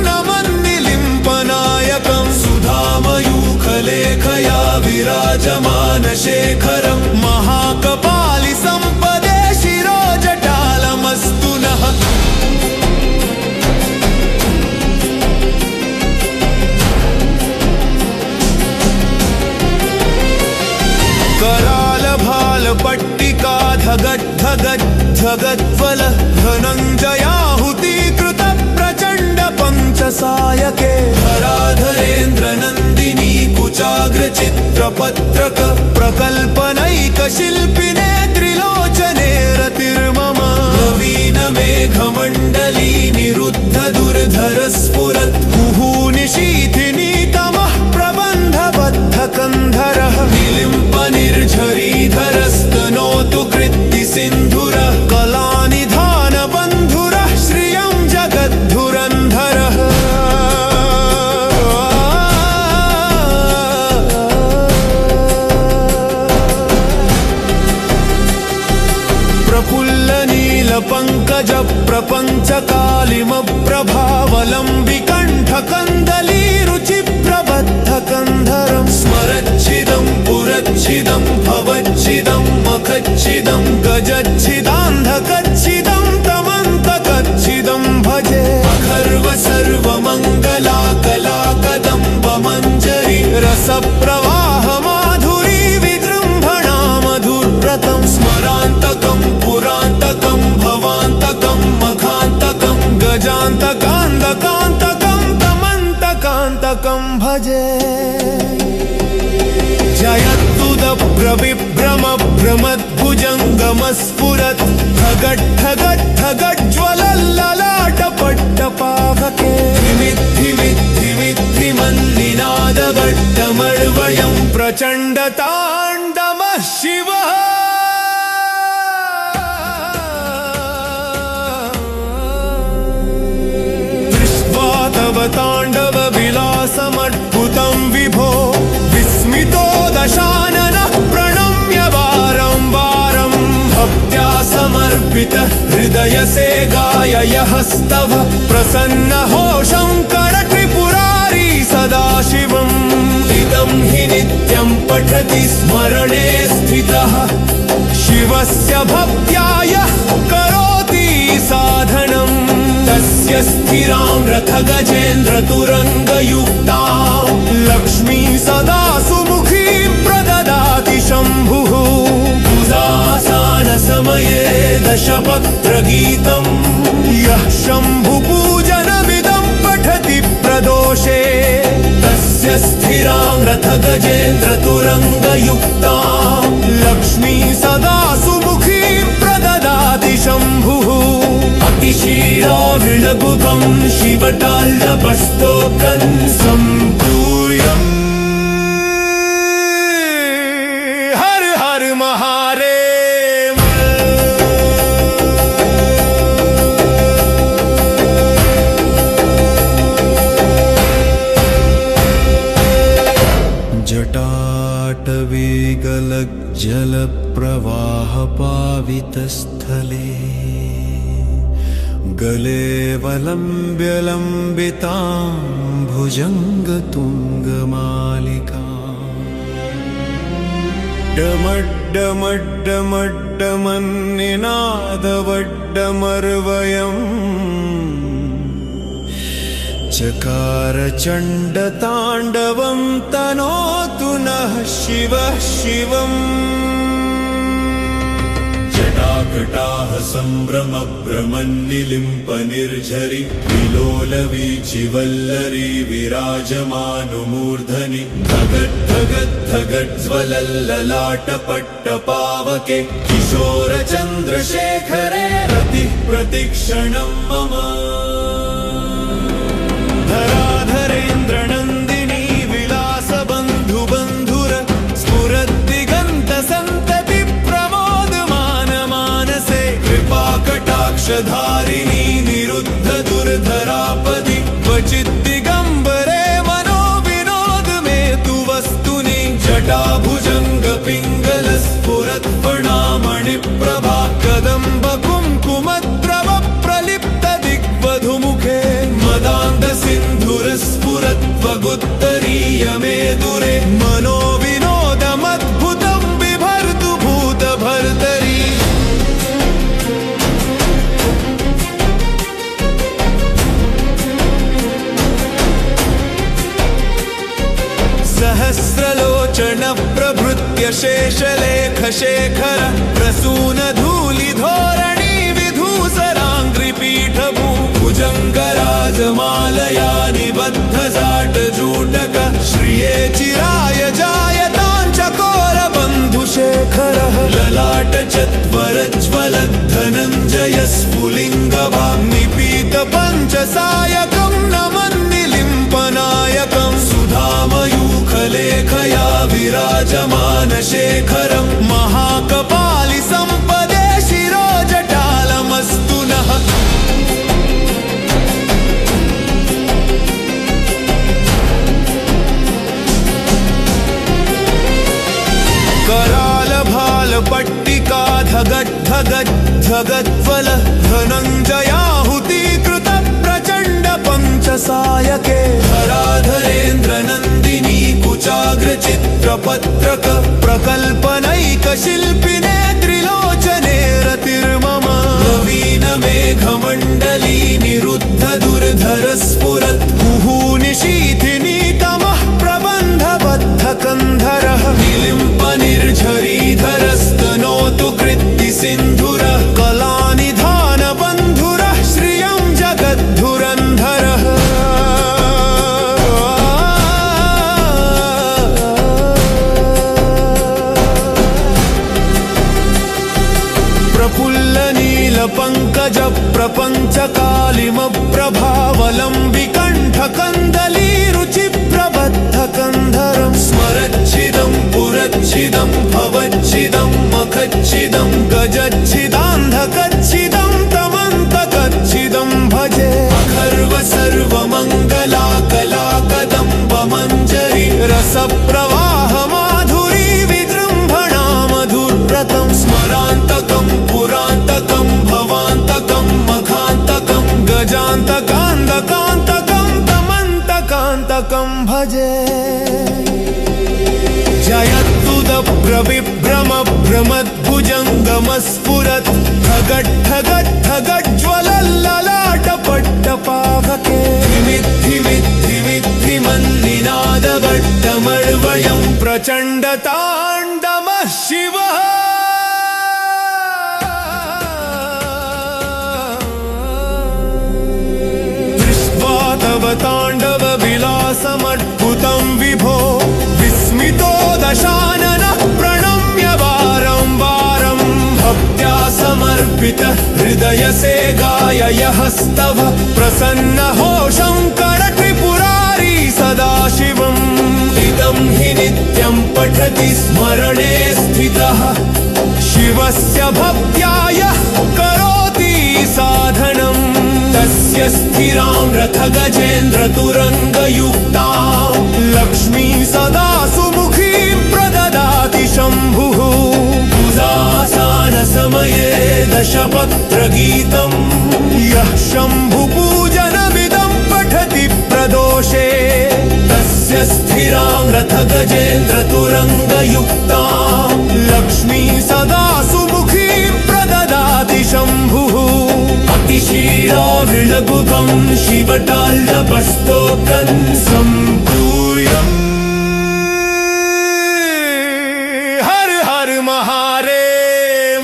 नमन्निलिम्पनायकं सुधामयूखलेखया विराजमानशेखरं महाकपालि सम्पदे शिरोजटालमस्तु नः करालभालपट्टिका धगद्धगद्धगद्वल धनञ्जयाहुतीकृत प्रचण्ड पञ्चसायके धराधरेन्द्रनन्दिनी कुचाग्रचित्रपत्रक प्रकल्पनैकशिल्पिने त्रिलोचने रतिर्मम नवीनमेघमण्डली निरुद्ध दुर्धर स्फुरत् कुहूनिशीथिनी तमः प्रबन्धबद्धकन्धरः निलिम्पनिर्झरीधरस्तनोतु कृत्तिसिन्धुरः कलानिधानबन्धुरः श्रियं जगद्धुरन्धरः प्रफुल्लनीलपङ्कज प्रपञ्चकालिमप्रभावलम्बिकण्ठकन्दलीरुचिप्रबद्धकन्धरं स्मरच्छिदं पुरच्छिदं भवच्छिदं मखच्छिदं गजच्छिदान्धकच्छिदं तमन्तकच्छिदं भजे अखर्व सर्वमङ्गला कलाकदम्बमञ्जरी रसप्रवाह माधुरी विजृम्भणा मधुव्रतं स्मरान्तकं पुरान्तकं भवान्तकं मखान्तकं गजान्तकान्तकान्तकं तमन्तकान्तकं भजे जयत्तुदप्रविभ्रम भ्रमद्भुजङ्गमस्फुरत् ठगट्ठगट्ठगज्ज्वलल्ललाटपट्टपावके विमिद्धिमिद्धिमिद्धिमल्लिनादगट्टमर्वयं प्रचण्डताण्डवः शिवः दृष्ट्वा तव ताण्डव विलासमद्भुतं विभो विस्मितो दशाननः प्रणम्य वारं वारं भक्त्या समर्पित हृदयसे गाययहस्तव प्रसन्नहो शङ्कर त्रिपुरारी सदाशिवम् इदं हि नित्यं पठति स्मरणे स्थितः शिवस्य भक्त्याय करोति साधनम् तस्य स्थिरां रथगजेन्द्रतुरङ्गयुक्तां लक्ष्मी सदा सुमुखीं प्रददाति शम्भुः पूजासनसमये दशपत्रगीतं यः शम्भुपूजनमिदं पठति प्रदोषे तस्य स्थिरां रथगजेन्द्रतुरङ्गयुक्तां लक्ष्मी सदा सुमुखीं प्रददाति शम्भुः अतिशीला गुभं शिवटाल्लपस्तोकं सम्पूयम् हर हर महादेव। जटाटवीगलज्जलप्रवाहपावितस्थले गले वलम्ब्य लम्बितां भुजङ्गतुङ्गमालिका डमड्डमड्डमड्डमन्निनादवड्डमर्वयम् चकार चण्डताण्डवं तनोतु नः शिवः शिवम्। जटाकटाः सम्भ्रमभ्रमन्निलिम्पनिर्झरि विलोलवीचिवल्लरी विराजमानुमूर्धनि धगद्धगद्धगज्ज्वलल्ललाटपट्टपावके किशोरचन्द्रशेखरे रतिः प्रतिक्षणं मम। धराधरेन्द्रनन्दिनी विलासबन्धुबन्धुर स्फुरद्दिगन्तसन्तति प्रमोदमानमानसे कृपाकटाक्षधारिणी निरुद्ध दुर्धरापदि क्वचिद्दिगम्बरे मनोविनोदमे तु वस्तुनि जटाभुजङ्गपिङ्गलस्फुरत्फणामणिप्रभा कदम्बकुङ्कुमद्रव प्रलिप्तदिग्वधुमुखे मदान्धसिन्धुरस्फुरत्वगुत्तरीयमेदुरे मनोविनोदमद्भुतं बिभर्तु भूतभर्तरी। सहस्रलोचनप्रभृत्य शेषलेखशेखर प्रसूनधूलिधोरणी विधूसराङ्घ्रिपीठभू भुजङ्गराजमालया निबद्धजाटजूटक श्रिये चिराय जायताञ्चकोरबन्धुशेखरः ललाटचत्वरज्वलद्धनञ्जय स्फुलिङ्गवाग्निपीतपञ्चसायकं नमन्निलिम्पनायकं सुधामयूखलेखया विराजमानशेखरं महाकपालि सम्पदे शिरोजटालमस्तु नः। करालभालपट्टिका धगद्धगद्धगद्वल धनञ्जयाहुतीकृत प्रचण्ड पञ्चसायके धराधरेन्द्रनन्दिनी कुचाग्रचित्रपत्रक प्रकल्पनैकशिल्पिने त्रिलोचने रतिर्मम। नवीनमेघमण्डली निरुद्ध दुर्धर स्फुरत् कुहूनिशीथिनी तमः प्रबन्धबद्धकन्धरः निलिम्पनिर्झरीधरस्तनोतु कृत्तिसिन्धुरः कलानिधानबन्धुरः श्रियं जगद्धुरन्धरः। प्रफुल्लनीलपङ्कज प्रपञ्चकालिमप्रभावलम्बिकण्ठकन्दलीरुचिप्रबद्धकन्धरं स्मरच्छिदं पुरच्छिदं भवच्छिदं मखच्छिदं गजच्छिदान्धकच्छिदं तमन्तकच्छिदं भजे। अखर्व सर्वमङ्गलाकलाकदम्बमञ्जरी रसप्रवाह माधुरी विजृम्भणा मधुव्रतं स्मरान्तकं पुरान्तकं भवान्तकं मखान्तकं गजान्तकान्तकान्तकं तमन्तकान्तकं भजे। जयत्तुदप्रविभ्रमभ्रमद्भुजङ्गमस्फुरत् ठगट्ठगट्ठगज्ज्वलल्ललाटपट्टपावके धिमिद्धिमिद्धिमन्निनादवट्टमर्वयं प्रचण्डताण्डवः शिवः। दृष्ट्वा तव ताण्डव विलासमद्भुतं विभो विस्मितो दशाननः प्रणम्य वारं वारं भक्त्या समर्पितः हृदयसे गाय व्ययहस्तव प्रसन्न हो शङ्कर त्रिपुरारी सदाशिवम् इदं हि नित्यं पठति स्मरणे स्थितः शिवस्य भक्त्याय करोति साधनं तस्य स्थिरां रथ गजेन्द्र तुरङ्गयुक्तां लक्ष्मी सदा सुमुखीं प्रददाति शम्भुः पूजासन समये दशपत्रगीतं यः शम्भुपूजनमिदं पठति प्रदोषे तस्य स्थिरां रथ गजेन्द्र तुरङ्गयुक्तां लक्ष्मी सदा सुमुखीं प्रददाति शम्भुः अतिशीलाविलगुकं शिवटाल्लपस्तोकं सम्पूयम् हर हर महादेव।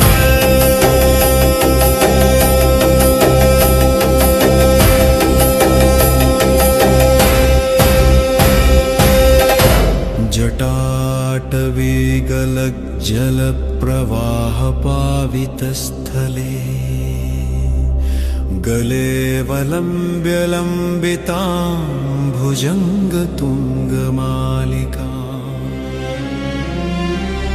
जटाटवीगलज्जलप्रवाहपावितस्थले गले वलम्ब्यलम्बितां भुजङ्गतुङ्गमालिकाम्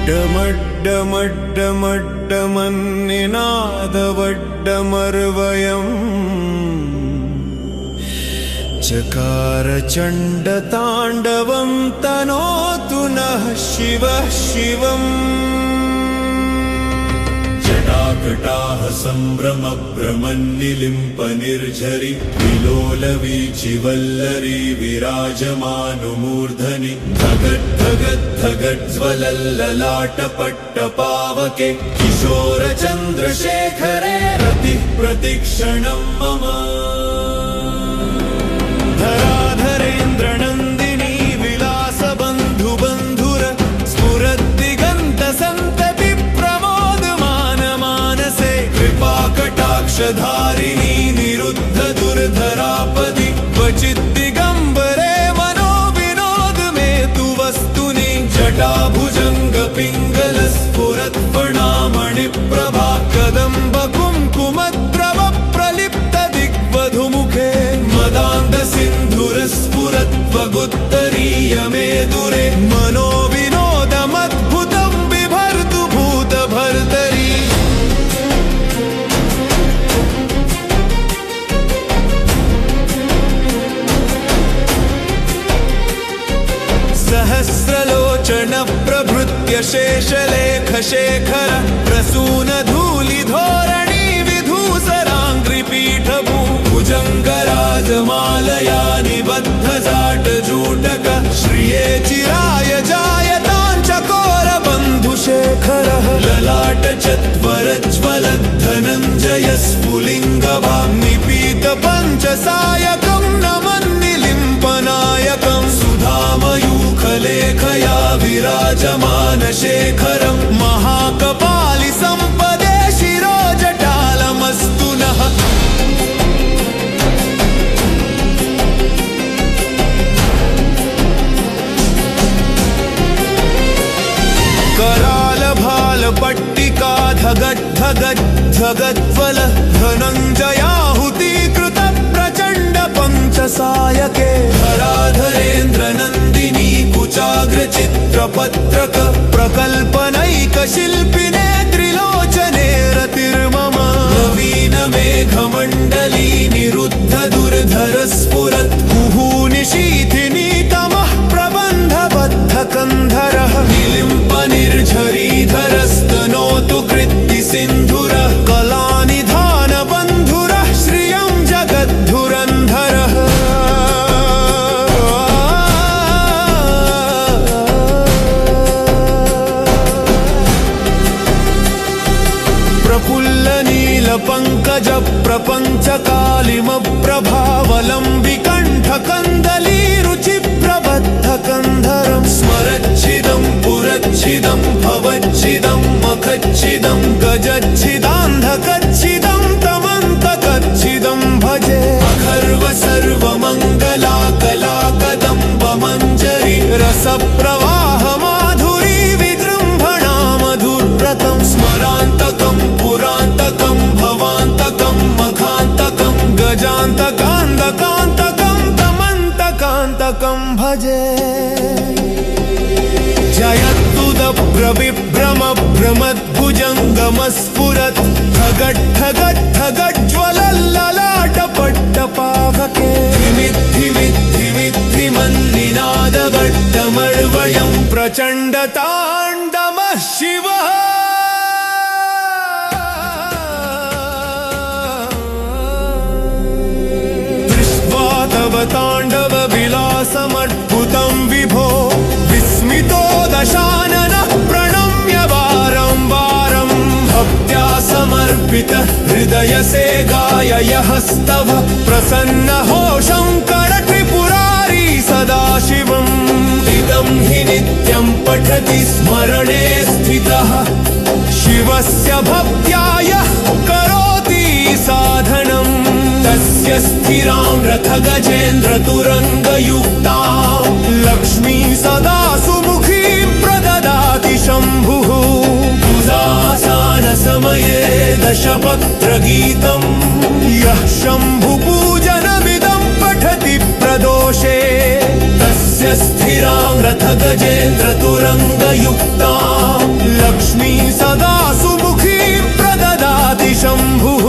डमड्डमड्डमड्डमन्निनादवड्डमर्वयम् चकार चण्डताण्डवं तनोतु नः शिवः शिवम् जटाकटाः सम्भ्रमभ्रमन्निलिम्पनिर्झरि विलोलवीचिवल्लरी विराजमानुमूर्धनि धगद्धगद्धगज्ज्वलल्ललाटपट्टपावके किशोरचन्द्रशेखरे रतिः प्रतिक्षणं मम धराधरेन्द्रनन्दिनी विलासबन्धुबन्धुर स्फुरद्दिगन्तसन्तति प्रमोदमानमानसे कृपाकटाक्षधारिणी निरुद्ध दुर्धरापदि क्वचिद्दिगम्बरे मनो विनोद मे तु वस्तुनि जटाभुजङ्गपिङ्गलस्फुरत्फणामणिप्रभा कदम्बकुङ्कुमद्रव प्रलिप्त दिग्वधुमुखे मदान्धसिन्धुरस्फुरत्वगुत्तरीयमेदुरे मनो विनोदमद्भुतं बिभर्तु भूतभर्तरी सहस्रलोचन प्रभृत्य शेषलेखशेखर प्रसूनधूलिधोरणी विधूसराङ्घ्रिपीठभू भुजङ्गराजमालया निबद्धजाटजूटक श्रिये चिराय जायताञ्चकोरबन्धुशेखरः ललाटचत्वरज्वलद्धनञ्जय स्फुलिङ्गवाग्निपीतपञ्चसायकं नमन्निलिम्पनायकं सुधामयूखलेखया विराजमानशेखरं महाकपालि सम्पदे शिरोजटालमस्तु नः करालभालपट्टिका धगद्धगद्धगद्वल धनञ्जयाहुतीकृत प्रचण्ड पञ्चसायके धराधरेन्द्रनन्दिनी कुचाग्रचित्रपत्रक प्रकल्पनैकशिल्पिने त्रिलोचने रतिर्मम नवीनमेघमण्डली निरुद्ध दुर्धर स्फुरत् कुहूनिशीथिनी तमः प्रबन्धबद्धकन्धरः निलिम्पनिर्झरीधरस्तनोतु कृत्तिसिन्धुरः कलानिधानबन्धुरः श्रियं जगद्धुरन्धरः प्रफुल्लनीलपङ्कज प्रपञ्चकालिमप्रभावलम्बिकण्ठकन्दलीरुचिप्रबद्धकन्धरं स्मरच्छिदं पुरच्छिदं भवच्छिदं मखच्छिदं गजच्छिदान्धकच्छिदं तमन्तकच्छिदं भजे अखर्व सर्वमङ्गलाकलाकदम्बमञ्जरी रसप्रवाह माधुरी विजृम्भणा मधुव्रतं स्मरान्तकं पुरान्तकं भवान्तकं मखान्तकं प्रविभ्रम भ्रमद्भुजङ्गमस्फुरत् ठगट् ठगट् ठगज्ज्वलल्ललाटपट्टपावके धिमिद्धिमिद्धिमिद्धिमन्निनादवट्टमर्वयं प्रचण्डताण्डवः शिवः दृष्ट्वा तव ताण्डवविलासमद्भुतं विभो विस्मितो दशाननः प्रणम्य वारं वारं भक्त्या समर्पितः हृदयसे गाययस्तव प्रसन्नहो शङ्करत्रिपुरारी सदाशिवम् इदं हि नित्यं पठति स्मरणे स्थितः शिवस्य भक्त्या यः करोति साधनं तस्य स्थिरां रथगजेन्द्रतुरङ्गयुक्तां लक्ष्मी सदा सुमुखीं प्रददाति शम्भुः पूजासानसमये दशपत्रगीतं यः शम्भुपूजनमिदं पठति प्रदोषे तस्य स्थिरां रथगजेन्द्रतुरङ्गयुक्तां लक्ष्मी सदा सुमुखीं प्रददाति शम्भुः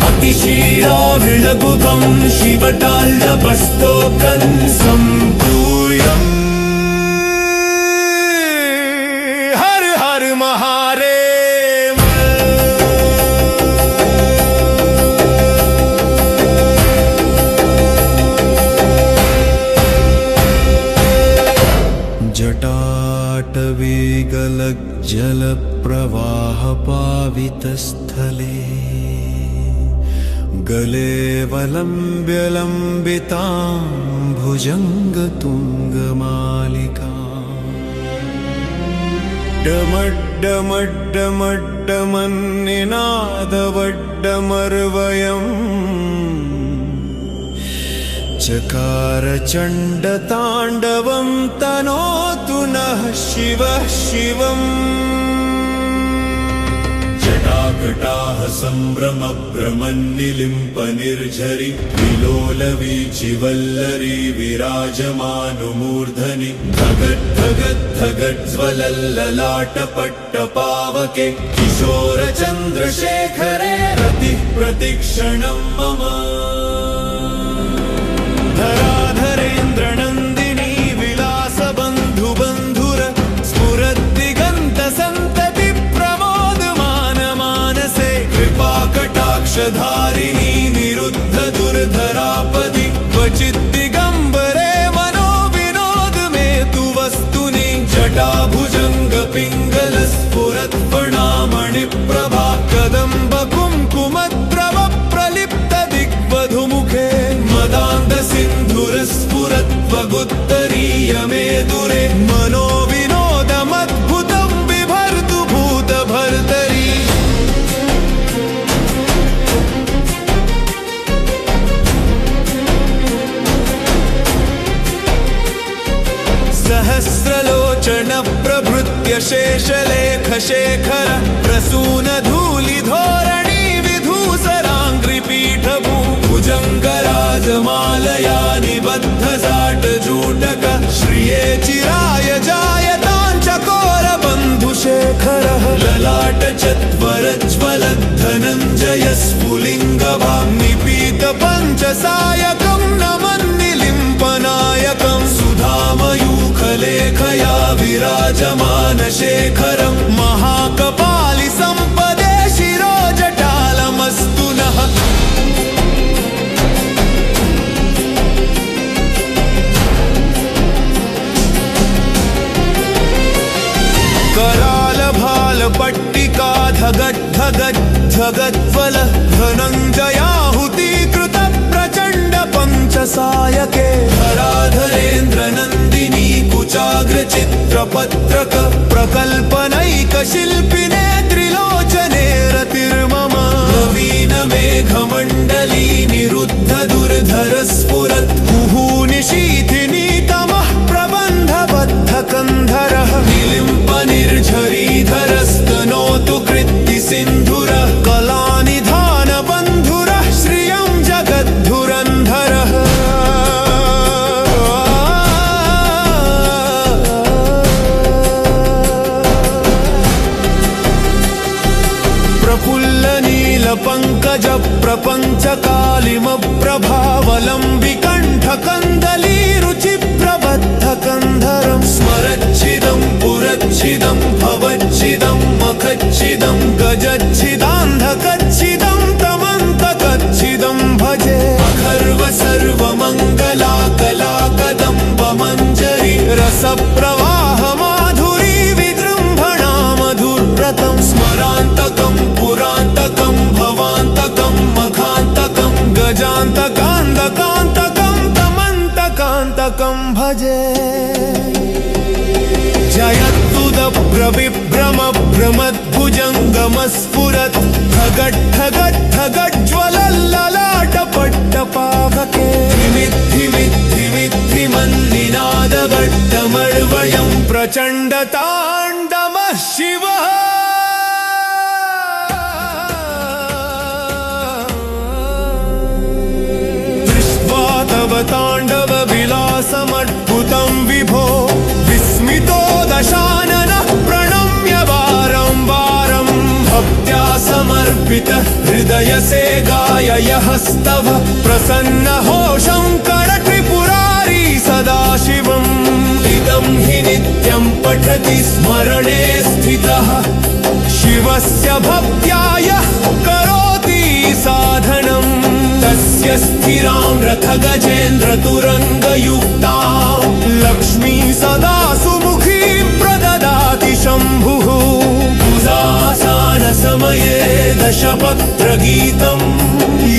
अतिशीलाविलगुकं शिवटाल्लपस्तोकं सम्पूयम् हर हर महादेव जटाटवीगलज्जलप्रवाहपावितस्थले गले वलम्ब्यलम्बितां भुजङ्गतुङ्गमालिका डमड्डमड्डमड्डमन्निनादवड्डमर्वयम् चकारचण्डताण्डवं तनोतु नः शिवः शिवम् जटाकटाः सम्भ्रमभ्रमन्निलिम्पनिर्झरि विलोलवीचिवल्लरी विराजमानुमूर्धनि धगट् धगट् धगज्ज्वलल्ललाटपट्टपावके किशोरचन्द्रशेखरे रतिः प्रतिक्षणं मम धराधरेन्द्रनन्दिनी विलासबन्धुबन्धुर स्फुरद्दिगन्तसन्तति प्रमोदमानमानसे कृपाकटाक्षधारिणी निरुद्ध दुर्धरापदि क्वचिद्दिगम्बरे मनो विनोद मे तु वस्तुनि जटाभुजङ्गपिङ्गलस्फुरत्फणामणिप्रभा कदम्बकुङ्कुमद्रव प्रलिप्तदिग्वधुमुखे मदान्दसिन्धुरस्फुरत्वगुत्तरीयमे दुरे मनो विनोदमद्भुतं बिभर्तु भूतभर्तरी सहस्रलोचनप्रभृत्य शेषलेखशेखर प्रसूनधूलिधोरणी विधूसराङ्घ्रिपीठभू भुजङ्गराजमालया निबद्धजाटजूटक श्रिये चिराय जायतां चकोरबन्धुशेखरः ललाटचत्वरज्वलद्धनञ्जय स्फुलिङ्गभां निपीतपञ्चसायकं नमन्निलिम्पनायकं सुधामयूखलेखया विराजमानशेखरं महाकपालि सम्पदे शिरोजटालमस्तु नः करालभालपट्टिका धगट् धगट् धगज्ज्वल धनञ्जयाहुतीकृत प्रचण्ड पञ्चसायके धराधरेन्द्रनन्दिनी कुचाग्रचित्रपत्रक प्रकल्पनैकशिल्पिने त्रिलोचने रतिर्मम नवीनमेघमण्डली निरुद्ध दुर्धर स्फुरत् कुहूनिशीथिनी तमः प्रबन्धबद्धकन्धरः निलिम्पनिर्झरीधरस्तनोतु कृत्तिसिन्धुरः कलानिधानबन्धुरः श्रियं जगद्धुरन्धरः नीलपङ्कज प्रपञ्चकालिमप्रभावलम्बिकण्ठकन्दलीरुचिप्रबद्धकन्धरं स्मरच्छिदं पुरच्छिदं भवच्छिदं मखच्छिदं गजच्छिदान्धकच्छिदं तमन्तकच्छिदं भजे अखर्व सर्वमङ्गलाकलाकदम्बमञ्जरी रसप्रवाह माधुरी विजृम्भणा मधुव्रतं स्मरान्तकं पुरान्तकं भवान्तकं मखान्तकं गजान्तकान्तकान्तकं तमन्तकान्तकं भजे जयत्तुदप्रविभ्रमभ्रमद्भुजङ्गमस्फुरत् ठगट्ठगट्ठगज्ज्वलल्ललाटपट्टपावके धिमिद्धिमिद्धिमिद्धिमल्लिनादगड्डमर्वयं प्रचण्डताण्डवः शिवः दृष्ट्वा तव ताण्डवविलासमद्भुतं विभो विस्मितो दशाननः प्रणम्य वारं वारं भक्त्या समर्पितः हृदयसे गाययहस्तव प्रसन्नहो शङ्करत्रिपुरारी सदाशिवम् इदं हि नित्यं पठति स्मरणे स्थितः शिवस्य भक्त्याय करोति साधनं तस्य स्थिरां रथगजेन्द्रतुरङ्गयुक्तां लक्ष्मी सदा सुमुखीं प्रददाति शम्भुः पूजासनसमये दशपत्रगीतं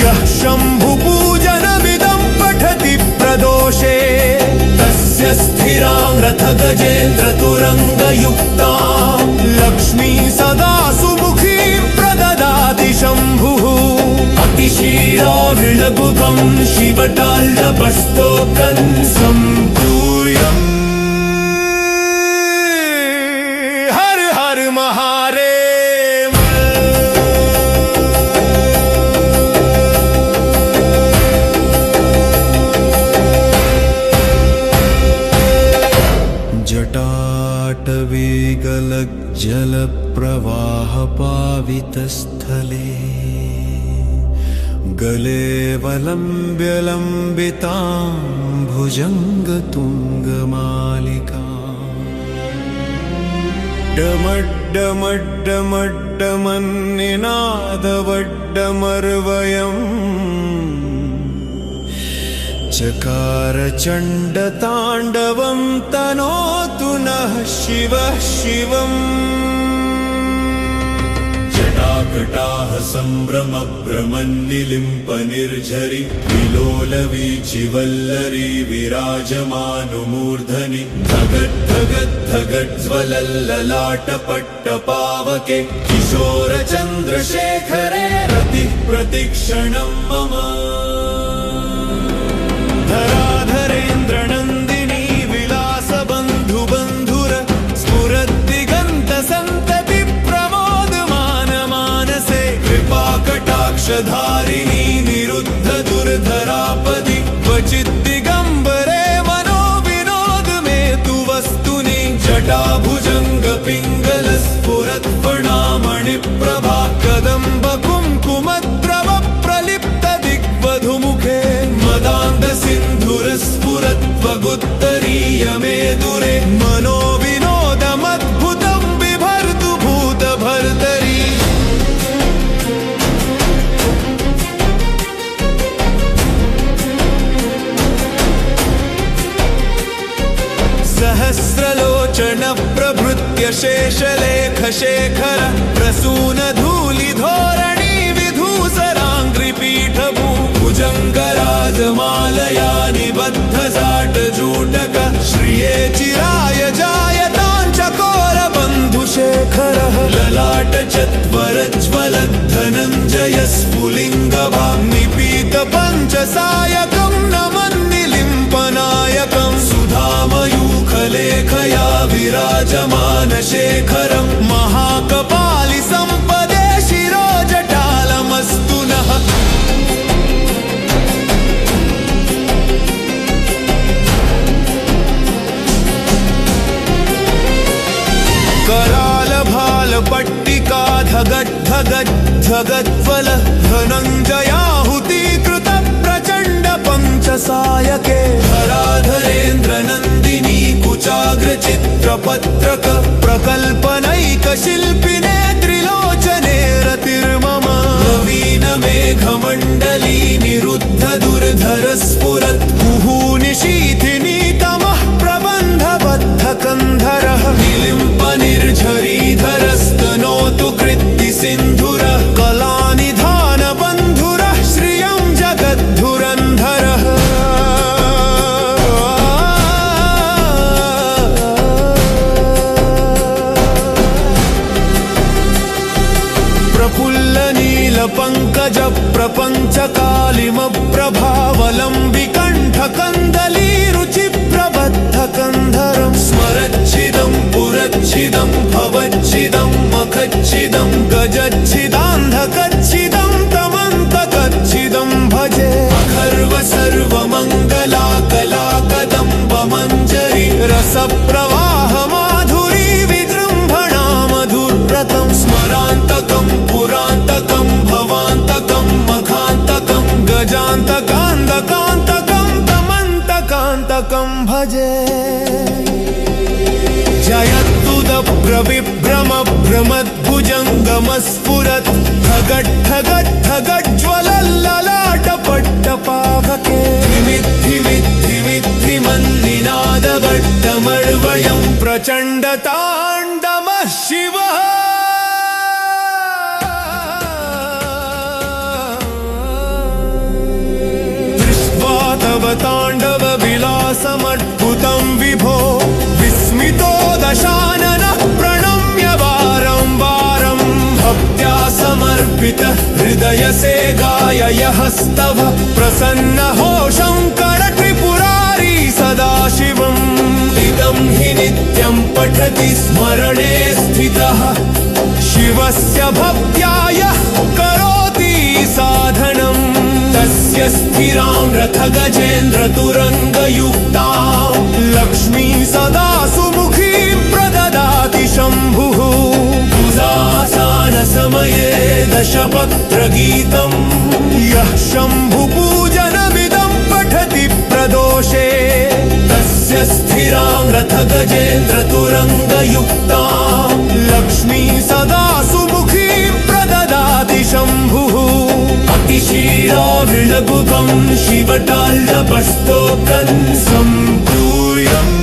यः शम्भुपूजनमिदं पठति प्रदोषे तस्य स्थिरां रथगजेन्द्रतुरङ्गयुक्तां लक्ष्मी सदा सुमुखीं प्रददाति शम्भुः अतिशीलाविलगुकं शिवटाल्लपस्तोकं सम्पूयम् हर हर महादेव जटाटवीगलज्जलप्रवाहपावितस्थले गलेवलम्ब्य लम्बितां भुजङ्गतुङ्गमालिका डमड्डमड्डमड्डमन्निनादवड्डमर्वयम् चकारचण्डताण्डवं तनोतु नः शिवः शिवम् जटाकटाः सम्भ्रमभ्रमन्निलिम्पनिर्झरि विलोलवीचिवल्लरी विराजमानुमूर्धनि धगद्धगद्धगज्ज्वलल्ललाटपट्टपावके किशोरचन्द्रशेखरे रतिः प्रतिक्षणं मम धराधरेन्द्रनन्दिनी विलासबन्धुबन्धुर स्फुरद्दिगन्तसन्तति प्रमोदमानमानसे कृपाकटाक्षधारिणी निरुद्धदुर्धरापदि क्वचिद्दिगम्बरे मनो विनोद मे तु वस्तुनि जटाभुजङ्गपिङ्गलस्फुरत्फणामणिप्रभा कदम्बकुङ्कुमद्रव प्रलिप्तदिग्वधुमुखे मदान्दसिन्धुरस्फुरत्वगुत्तरीयमेदुरे मनो विनोदमद्भुतं बिभर्तु भूतभर्तरी सहस्रलोचनप्रभृत्य शेषलेखशेखर प्रसूनधूलिधोरणी विधूसराङ्घ्रिपीठभू भुजङ्गराजमालया निबद्धजाटजूटक श्रिये चिराय जायतां चकोरबन्धुशेखरः ललाटचत्वरज्वलद्धनञ्जयस्फुलिङ्गभां निपीतपञ्चसायकं नमन्निलिम्पनायकं सुधामयूखलेखया विराजमानशेखरं महाकपालि सम्पदे शिरोजटालमस्तु नः करालभालपट्टिका धगद्धगज्ज जगद्वल धनञ्जयाहुतीकृत प्रचण्ड पञ्चसायके धराधरेन्द्र नन्दिनी कुचाग्रचित्रपत्रक प्रकल्पनैकशिल्पिने त्रिलोचने रतिर्मम नवीन मेघमण्डली निरुद्ध दुर्धर स्फुरत् कुहूनिशीथिनी तमः प्रबन्धबद्ध कन्धरः निलिम्प निर्झरीधरस्तनोतु कृत्ति सिन्धुरः कलानिधान बन्धुरः श्रियं जगद्धुरन्धरः प्रफुल्ल नील पंकज प्रपंच कालिम प्रभावलम्बिकण्ठ कन्दली रुचि प्रबद्ध कन्धरं स्मरच्छिदं पुरच्छिदं भवच्छिदं मखच्छिदं गजच्छिदान्धकच्छिदं तमन्तकच्छिदं भजे अखर्व सर्वमङ्गला कला कदम्ब मञ्जरी रसप्रवाह माधुरी विजृम्भणा मधुव्रतं स्मरान्तकं पुरान्तकं भवान्तकं मखान्तकं गजान्तकान्तकान्तकं तमन्तकान्तकं भजे जयत्तुदप्रविभ्रम भ्रमद्भुजङ्गमस्फुरत् ठगट्ठगट्ठगज्ज्वलल्ललाटपट्टपावके विमिद्धिमिद्धिमिद्धिमल्लिनादभट्टमर्वयं प्रचण्डताण्डवः शिवः दृष्ट्वा तव ताण्डव विलासमद्भुतं विभो विस्मितो दशाननः प्रणम्य वारं वारं भक्त्या समर्पित हृदय से गाययस्तव प्रसन्नो शङ्कर त्रिपुरारी सदाशिवम् इदं हि नित्यं पठति स्मरणे स्थितः शिवस्य भक्त्याय करोति साधनं तस्य स्थिरां रथगजेन्द्र तुरङ्गयुक्तां लक्ष्मी सदा सुमुखीं प्रददाति शम्भुः पूजासन समये दशपत्रगीतं यः शम्भुपूजनमिदं पठति प्रदोषे तस्य स्थिरां रथगजेन्द्र तुरङ्गयुक्तां लक्ष्मी सदा सुमुखीं प्रददाति शम्भुः अतिशीलाविलगुकं शिवटाल्लपस्तोकं सम्पूयम्